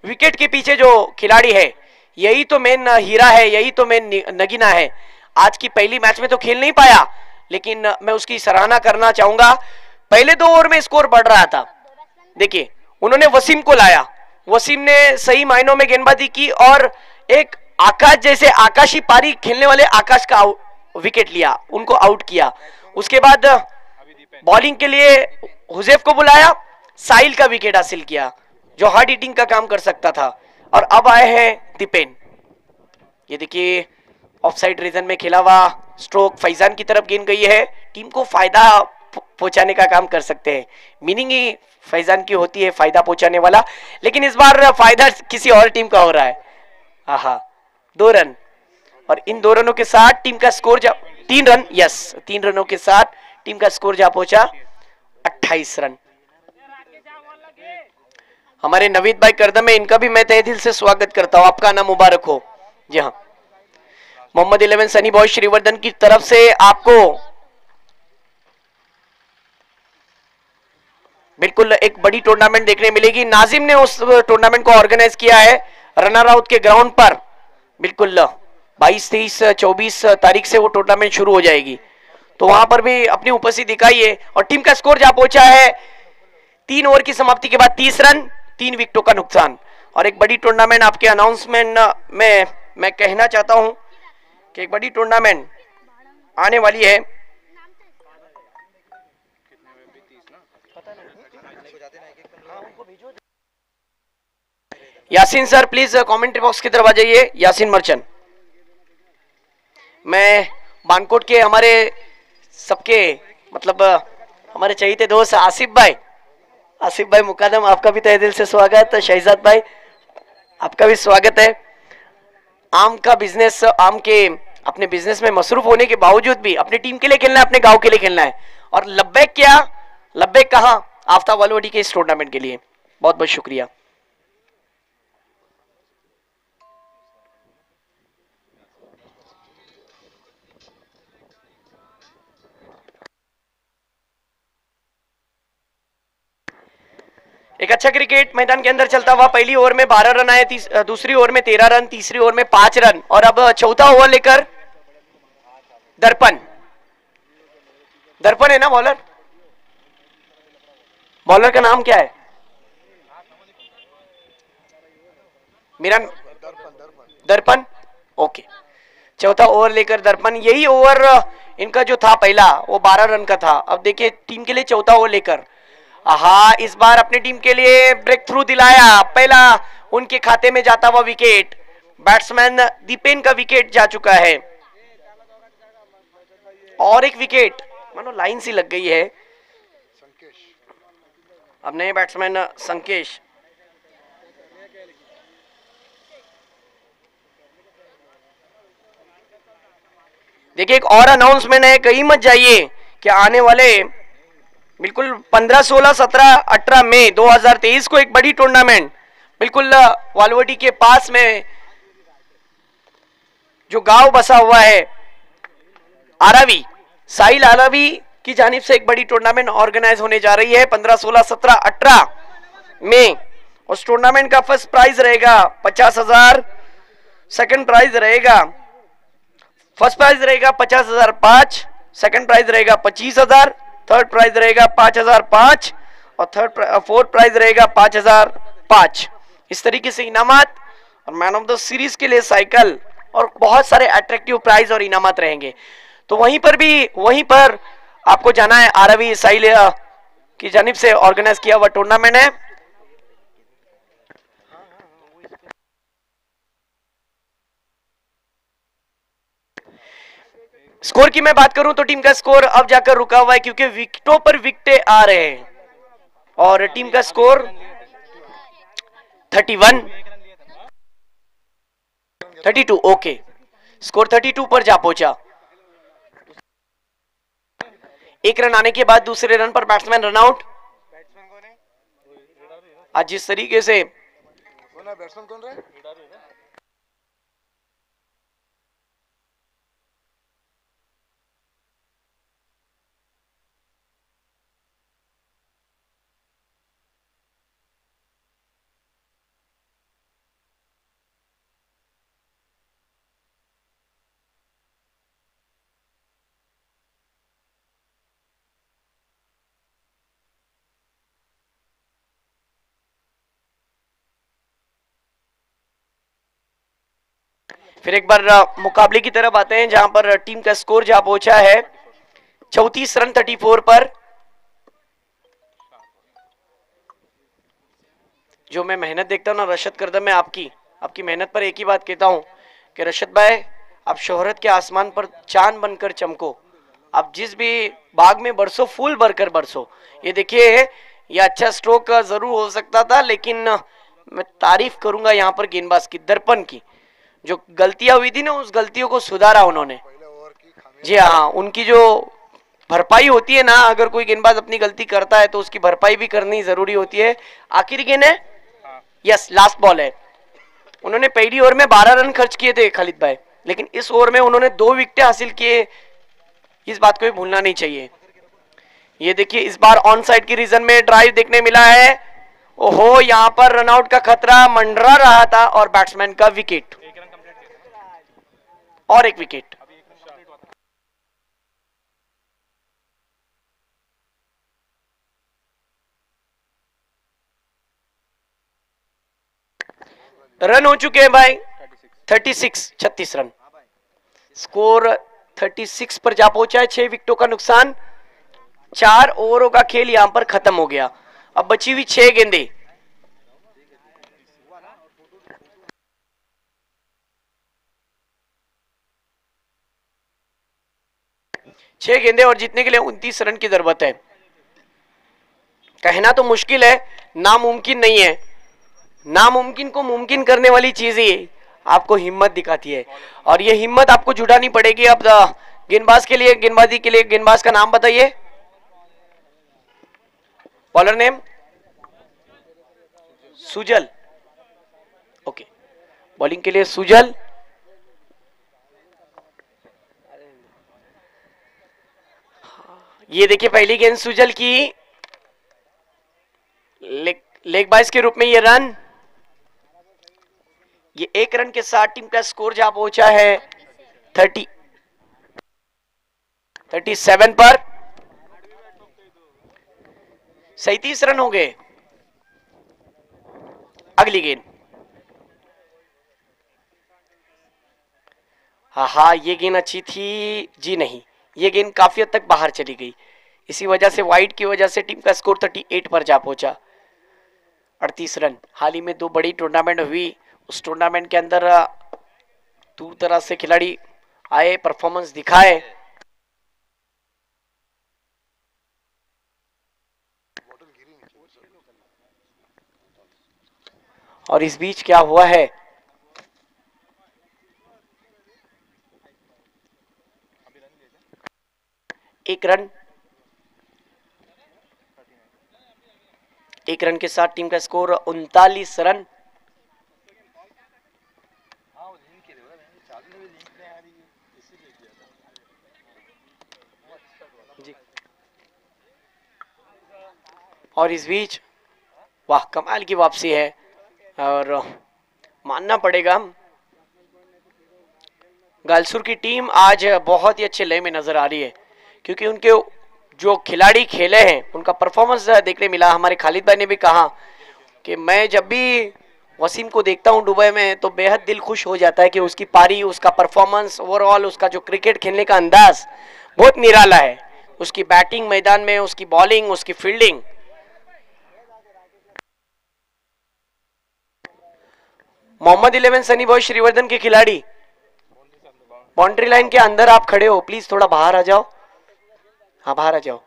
विकेट के पीछे जो खिलाड़ी है यही तो मेन हीरा है, यही तो मेन नगीना है। आज की पहली मैच में तो खेल नहीं पाया, लेकिन मैं उसकी सराहना करना चाहूंगा। पहले 2 ओवर में स्कोर बढ़ रहा था, देखिए उन्होंने वसीम को लाया, वसीम ने सही मायनों में गेंदबाजी की और एक आकाश जैसे आकाशी पारी खेलने वाले आकाश का विकेट लिया, उनको आउट किया। उसके बाद बॉलिंग के लिए हुजैफ को बुलाया, साहिल का विकेट हासिल किया जो हार्ड हिटिंग का काम कर सकता था। और अब आए हैं दीपेन, ये देखिए ऑफसाइड रीजन में खेला हुआ स्ट्रोक फैजान की तरफ गेंद गई है, टीम को फायदा पहुंचाने का काम कर सकते हैं। मीनिंग ही फैजान की होती है फायदा पहुंचाने वाला, लेकिन इस बार फायदा किसी और टीम का हो रहा है। आहा, 2 रन और इन 2 रनों के साथ टीम का स्कोर 3 रन, यस 3 रनों के साथ टीम का स्कोर जा पहुंचा 28 रन। हमारे नवीद भाई करदम है, इनका भी मैं तहे दिल से स्वागत करता हूं, आपका नाम मुबारक हो। जी हाँ, मोहम्मद 11 सनी बॉय श्रीवर्धन की तरफ से आपको बिल्कुल एक बड़ी टूर्नामेंट देखने मिलेगी। नाजिम ने उस टूर्नामेंट को ऑर्गेनाइज किया है रना राउत के ग्राउंड पर। बिल्कुल 22, 23, 24 तारीख से वो टूर्नामेंट शुरू हो जाएगी, तो वहां पर भी अपनी उपस्थिति दिखाई है। और टीम का स्कोर जा पहुंचा है 3 ओवर की समाप्ति के बाद 30 रन, 3 विकेटों का नुकसान। और एक बड़ी टूर्नामेंट आपके अनाउंसमेंट में मैं कहना चाहता हूं कि एक बड़ी टूर्नामेंट आने वाली है। Yasin sir please commentary box की तरफ आ जाइए, यासीन मर्चेंट। मैं बानकोट के हमारे सबके मतलब हमारे चहीते दोस्त आसिफ भाई मुकादम, आपका भी तहे दिल से स्वागत। शहजाद भाई आपका भी स्वागत है। आम का बिजनेस, आम के अपने बिजनेस में मसरूफ होने के बावजूद भी अपनी टीम के लिए खेलना है, अपने गांव के लिए खेलना है। और लब्बैक क्या, लब्बैक कहां, आफ्ताब वालवडी के इस टूर्नामेंट के लिए बहुत बहुत शुक्रिया। एक अच्छा क्रिकेट मैदान के अंदर चलता हुआ, पहली ओवर में 12 रन आए, दूसरी ओवर में 13 रन, तीसरी ओवर में 5 रन और अब चौथा ओवर लेकर दर्पण है ना बॉलर, बॉलर का नाम क्या है? मीरान दर्पण, ओके। चौथा ओवर लेकर दर्पण, यही ओवर इनका जो था पहला वो 12 रन का था। अब देखिए टीम के लिए चौथा ओवर लेकर, आहा, इस बार अपनी टीम के लिए ब्रेक थ्रू दिलाया, पहला उनके खाते में जाता हुआ विकेट, बैट्समैन दीपेन का विकेट जा चुका है। और एक विकेट, मानो लाइन सी लग गई है। अब नए बैट्समैन संकेश, देखिए एक और अनाउंसमेंट है, कहीं मत जाइए कि आने वाले बिल्कुल 15, 16, 17, 18 मई 2023 को एक बड़ी टूर्नामेंट बिल्कुल वालवडी के पास में जो गांव बसा हुआ है आरावी, साहिल आरावी की जानिब से एक बड़ी टूर्नामेंट ऑर्गेनाइज होने जा रही है 15, 16, 17, 18 में। उस टूर्नामेंट का फर्स्ट प्राइज रहेगा 50,000, सेकंड प्राइज रहेगा, फर्स्ट प्राइज रहेगा 50,005, सेकंड प्राइज रहेगा 25,000, थर्ड प्राइज रहेगा 5,005 और फोर्थ प्राइज रहेगा 5,005। इस तरीके से इनामात और मैन ऑफ द सीरीज के लिए साइकिल और बहुत सारे अट्रैक्टिव प्राइज और इनामात रहेंगे। तो वहीं पर आपको जाना है, आरवी साहिल की जानिब से ऑर्गेनाइज किया हुआ टूर्नामेंट है। स्कोर की मैं बात करूं तो टीम का स्कोर अब जाकर रुका हुआ है क्योंकि विकेटों पर विकेटें आ रहे हैं और टीम का स्कोर 32, ओके, स्कोर 32 पर जा पहुंचा। एक रन आने के बाद दूसरे रन पर बैट्समैन रन आउट। आज जिस तरीके से बैट्समैन कौन रहा है? फिर एक बार मुकाबले की तरफ आते हैं, जहां पर टीम का स्कोर जहां पहुंचा है 34 रन 34 पर। जो मैं मेहनत देखता हूं ना रशद करदम, मैं आपकी मेहनत पर एक ही बात कहता हूं कि रशद भाई, आप शोहरत के आसमान पर चांद बनकर चमको। आप जिस भी बाग में बरसो, फूल भरकर बरसो। ये देखिए, ये अच्छा स्ट्रोक जरूर हो सकता था, लेकिन मैं तारीफ करूंगा यहाँ पर गेंदबाज की, दर्पण की। जो गलतियां हुई थी ना, उस गलतियों को सुधारा उन्होंने। जी हाँ, उनकी जो भरपाई होती है ना, अगर कोई गेंदबाज अपनी गलती करता है तो उसकी भरपाई भी करनी जरूरी होती है। आखिरी गेंद है, यस, लास्ट बॉल है। उन्होंने पहली ओवर में 12 रन खर्च किए थे खालिद भाई, लेकिन इस ओवर में उन्होंने 2 विकेटें हासिल किए। इस बात को भी भूलना नहीं चाहिए। ये देखिए, इस बार ऑन साइड की रीजन में ड्राइव देखने मिला है। ओहो, यहां पर रनआउट का खतरा मंडरा रहा था और बैट्समैन का विकेट, और एक विकेट। रन हो चुके हैं भाई 36 रन। स्कोर 36 पर जा पहुंचा है। 6 विकेटों का नुकसान। 4 ओवरों का खेल यहां पर खत्म हो गया। अब बची हुई 6 गेंदें। और जीतने के लिए 29 रन की जरूरत है। कहना तो मुश्किल है, नामुमकिन नहीं है। नामुमकिन को मुमकिन करने वाली चीज ही आपको हिम्मत दिखाती है, और ये हिम्मत आपको जुटानी पड़ेगी। अब गेंदबाज के लिए, गेंदबाजी के लिए गेंदबाज का नाम बताइए। Bowler name Sujal. Okay, bowling के लिए सुजल। ये देखिए, पहली गेंद सुजल की, लेग बाइस के रूप में ये रन। ये 1 रन के साथ टीम का स्कोर जहां पहुंचा है 37 पर। 37 रन हो गए। अगली गेंद, हाँ, ये गेंद अच्छी थी जी, नहीं, ये गेंद काफी हद तक बाहर चली गई। इसी वजह से, वाइड की वजह से टीम का स्कोर 38 पर जा पहुंचा। 38 रन। हाल ही में 2 बड़ी टूर्नामेंट हुई, उस टूर्नामेंट के अंदर दूर दराज से खिलाड़ी आए, परफॉर्मेंस दिखाए। और इस बीच क्या हुआ है, एक रन के साथ टीम का स्कोर 39 रन। जी, और इस बीच वाह, कमाल की वापसी है, और मानना पड़ेगा गालसुर की टीम आज बहुत ही अच्छे लय में नजर आ रही है, क्योंकि उनके जो खिलाड़ी खेले हैं उनका परफॉर्मेंस देखने मिला। हमारे खालिद भाई ने भी कहा कि मैं जब भी वसीम को देखता हूं दुबई में तो बेहद दिल खुश हो जाता है कि उसकी पारी, उसका परफॉर्मेंस, ओवरऑल उसका जो क्रिकेट खेलने का अंदाज बहुत निराला है। उसकी बैटिंग मैदान में, उसकी बॉलिंग, उसकी फील्डिंग। मोहम्मद 11 सनी बॉय श्रीवर्धन के खिलाड़ी, बाउंड्री लाइन के अंदर आप खड़े हो, प्लीज थोड़ा बाहर आ जाओ। हाँ, बाहर आ जाओ।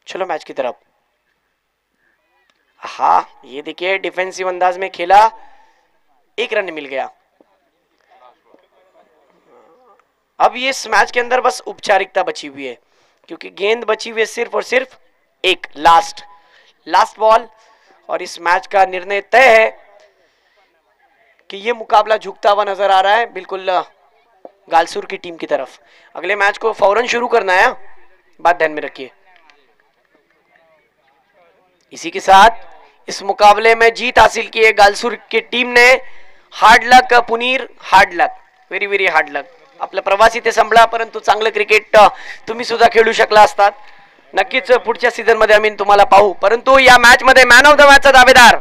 चलो मैच की तरफ। हाँ, ये देखिए, डिफेंसिव अंदाज में खेला, 1 रन मिल गया। अब ये इस मैच के अंदर बस औपचारिकता बची हुई है, क्योंकि गेंद बची हुई है सिर्फ और सिर्फ एक लास्ट बॉल, और इस मैच का निर्णय तय है कि ये मुकाबला झुकता हुआ नजर आ रहा है बिल्कुल गालसूर की टीम की तरफ। अगले मैच को फौरन शुरू करना है, बात ध्यान में रखिए। इसी के साथ इस मुकाबले में जीत हासिल की है गालसूर की टीम ने। Hard luck Puneer, hard luck, very very hard luck. आपलं प्रवास इथे संपला, परंतु चांगलं क्रिकेट तुम्ही सुद्धा खेळू शकला असतात. नक्कीच पुढच्या सीझन मध्ये आम्ही तुम्हाला पाहू. परंतु या मॅच मध्ये मॅन ऑफ द मॅचचा दावेदार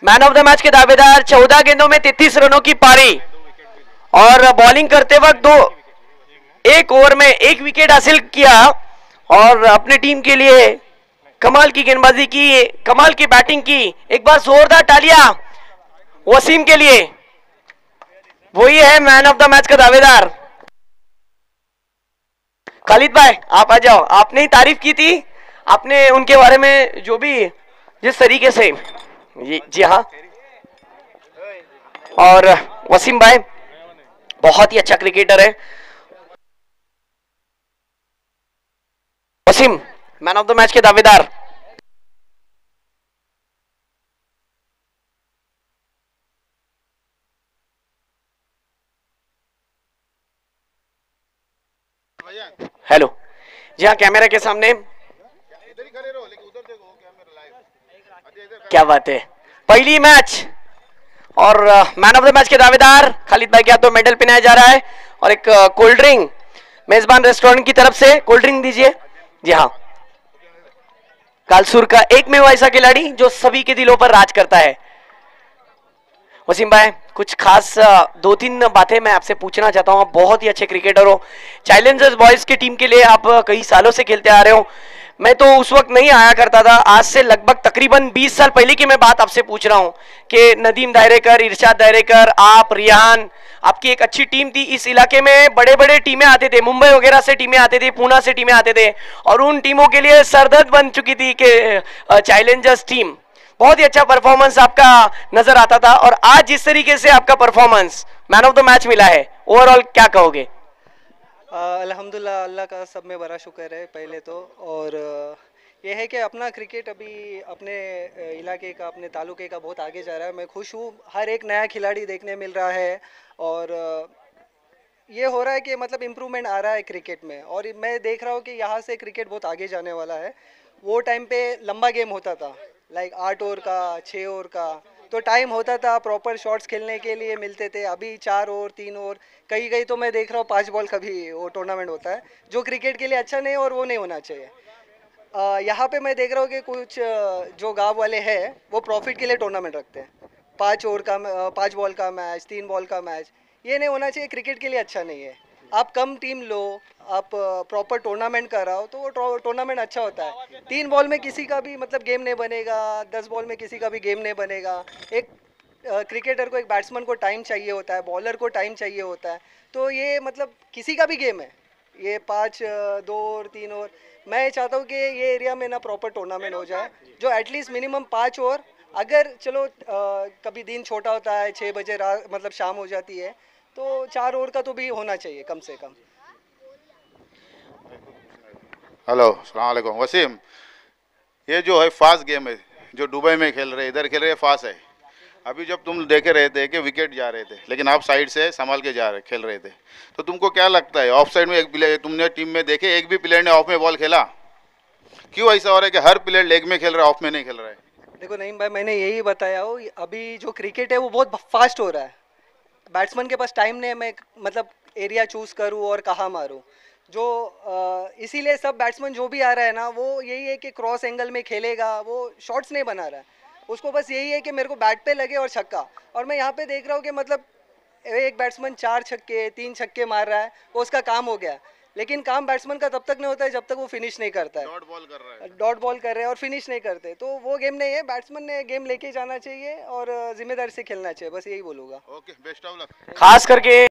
मैन ऑफ द मैच के दावेदार 14 गेंदों में 33 रनों की पारी और बॉलिंग करते वक्त एक ओवर में 1 विकेट हासिल किया और अपनी टीम के लिए कमाल की गेंदबाजी की, कमाल की बैटिंग की. एक बार जोरदार तालियां वसीम के लिए. वही है मैन ऑफ द मैच का दावेदार. खालिद भाई आप आ जाओ. आपने ही तारीफ की थी, आपने उनके बारे में जो भी जिस तरीके से, जी हाँ. और वसीम भाई बहुत ही अच्छा क्रिकेटर है. Wasim man of the match के दावेदार. हेलो. जी हाँ, कैमरा के सामने. क्या बात है. पहली मैच और मैन ऑफ द मैच के दावेदार खालिद भाई के हाथों मेडल पहनाया जा रहा है और एक कोल्ड ड्रिंक मेजबान रेस्टोरेंट की तरफ से कोल्ड ड्रिंक दीजिए. जी हाँ, कालसूर का एकमेव ऐसा खिलाड़ी जो सभी के दिलों पर राज करता है. वसीम भाई कुछ खास 2-3 बातें मैं आपसे पूछना चाहता हूँ. आप बहुत ही अच्छे क्रिकेटर हो. चैलेंजर्स बॉयज की टीम के लिए आप कई सालों से खेलते आ रहे हो. मैं तो उस वक्त नहीं आया करता था. आज से लगभग तकरीबन 20 साल पहले की मैं बात आपसे पूछ रहा हूं कि नदीम दायरेकर, इरशाद दायरेकर, आप, रियान, आपकी एक अच्छी टीम थी. इस इलाके में बड़े बड़े टीमें आते थे, मुंबई वगैरह से टीमें आते थे, पूना से टीमें आते थे और उन टीमों के लिए सरदर्द बन चुकी थी कि चैलेंजर्स टीम. बहुत ही अच्छा परफॉर्मेंस आपका नजर आता था और आज जिस तरीके से आपका performance man of the match मिला है, ओवरऑल क्या कहोगे? अल्हम्दुलिल्लाह, अल्लाह का सब में बड़ा शुक्र है पहले तो. और ये है कि अपना क्रिकेट अभी अपने इलाके का, अपने तालुके का बहुत आगे जा रहा है. मैं खुश हूँ. हर एक नया खिलाड़ी देखने मिल रहा है और ये हो रहा है कि मतलब इम्प्रूवमेंट आ रहा है क्रिकेट में. और मैं देख रहा हूँ कि यहाँ से क्रिकेट बहुत आगे जाने वाला है. वो टाइम पे लंबा गेम होता था, लाइक 8 ओवर का, 6 ओवर का, तो टाइम होता था, प्रॉपर शॉट्स खेलने के लिए मिलते थे. अभी 4 ओवर, 3 ओवर, कहीं तो मैं देख रहा हूँ 5 बॉल का भी वो टूर्नामेंट होता है, जो क्रिकेट के लिए अच्छा नहीं और वो नहीं होना चाहिए. यहाँ पे मैं देख रहा हूँ कि कुछ जो गांव वाले हैं वो प्रॉफिट के लिए टूर्नामेंट रखते हैं. 5 बॉल का मैच, 3 बॉल का मैच, ये नहीं होना चाहिए. क्रिकेट के लिए अच्छा नहीं है. आप कम टीम लो, आप प्रॉपर टूर्नामेंट कराओ तो वो टूर्नामेंट अच्छा होता है. 3 बॉल में किसी का भी मतलब गेम नहीं बनेगा, 10 बॉल में किसी का भी गेम नहीं बनेगा. एक क्रिकेटर को, एक बैट्समैन को टाइम चाहिए होता है, बॉलर को टाइम चाहिए होता है. तो ये मतलब किसी का भी गेम है, ये 5, 2 ओवर, 3 ओवर. मैं चाहता हूँ कि ये एरिया में ना प्रॉपर टूर्नामेंट हो जाए, जो एटलीस्ट मिनिमम 5 ओवर. अगर चलो कभी दिन छोटा होता है, 6 बजे रात मतलब शाम हो जाती है, तो 4 ओवर का तो भी होना चाहिए कम से कम. हेलो, अस्सलाम वालेकुम. वसीम, ये जो है फास्ट गेम है जो दुबई में खेल रहे, इधर खेल रहे, फास्ट है. अभी जब तुम देखे रहे थे कि विकेट जा रहे थे, लेकिन आप साइड से संभाल के खेल रहे थे, तो तुमको क्या लगता है ऑफ साइड में एक प्लेयर तुमने टीम में देखे, एक भी प्लेयर ने ऑफ में बॉल खेला? क्यों ऐसा हो रहा है कि हर प्लेयर लेग में खेल रहा है, ऑफ में नहीं खेल रहा है? देखो नईम भाई, मैंने यही बताया हो, अभी जो क्रिकेट है वो बहुत फास्ट हो रहा है. बैट्समैन के पास टाइम नहीं है मैं मतलब एरिया चूज़ करूँ और कहाँ मारूँ. जो इसीलिए सब बैट्समैन जो भी आ रहा है ना, वो यही है कि क्रॉस एंगल में खेलेगा, वो शॉट्स नहीं बना रहा है. उसको बस यही है कि मेरे को बैट पे लगे और छक्का. और मैं यहाँ पे देख रहा हूँ कि मतलब एक बैट्समैन 4 छक्के, 3 छक्के मार रहा है, वो उसका काम हो गया. लेकिन काम बैट्समैन का तब तक नहीं होता है जब तक वो फिनिश नहीं करता है. डॉट बॉल कर रहे हैं और फिनिश नहीं करते, तो वो गेम नहीं है. बैट्समैन ने गेम लेके जाना चाहिए और जिम्मेदारी से खेलना चाहिए, बस यही बोलूँगा. Okay, best of luck. खास करके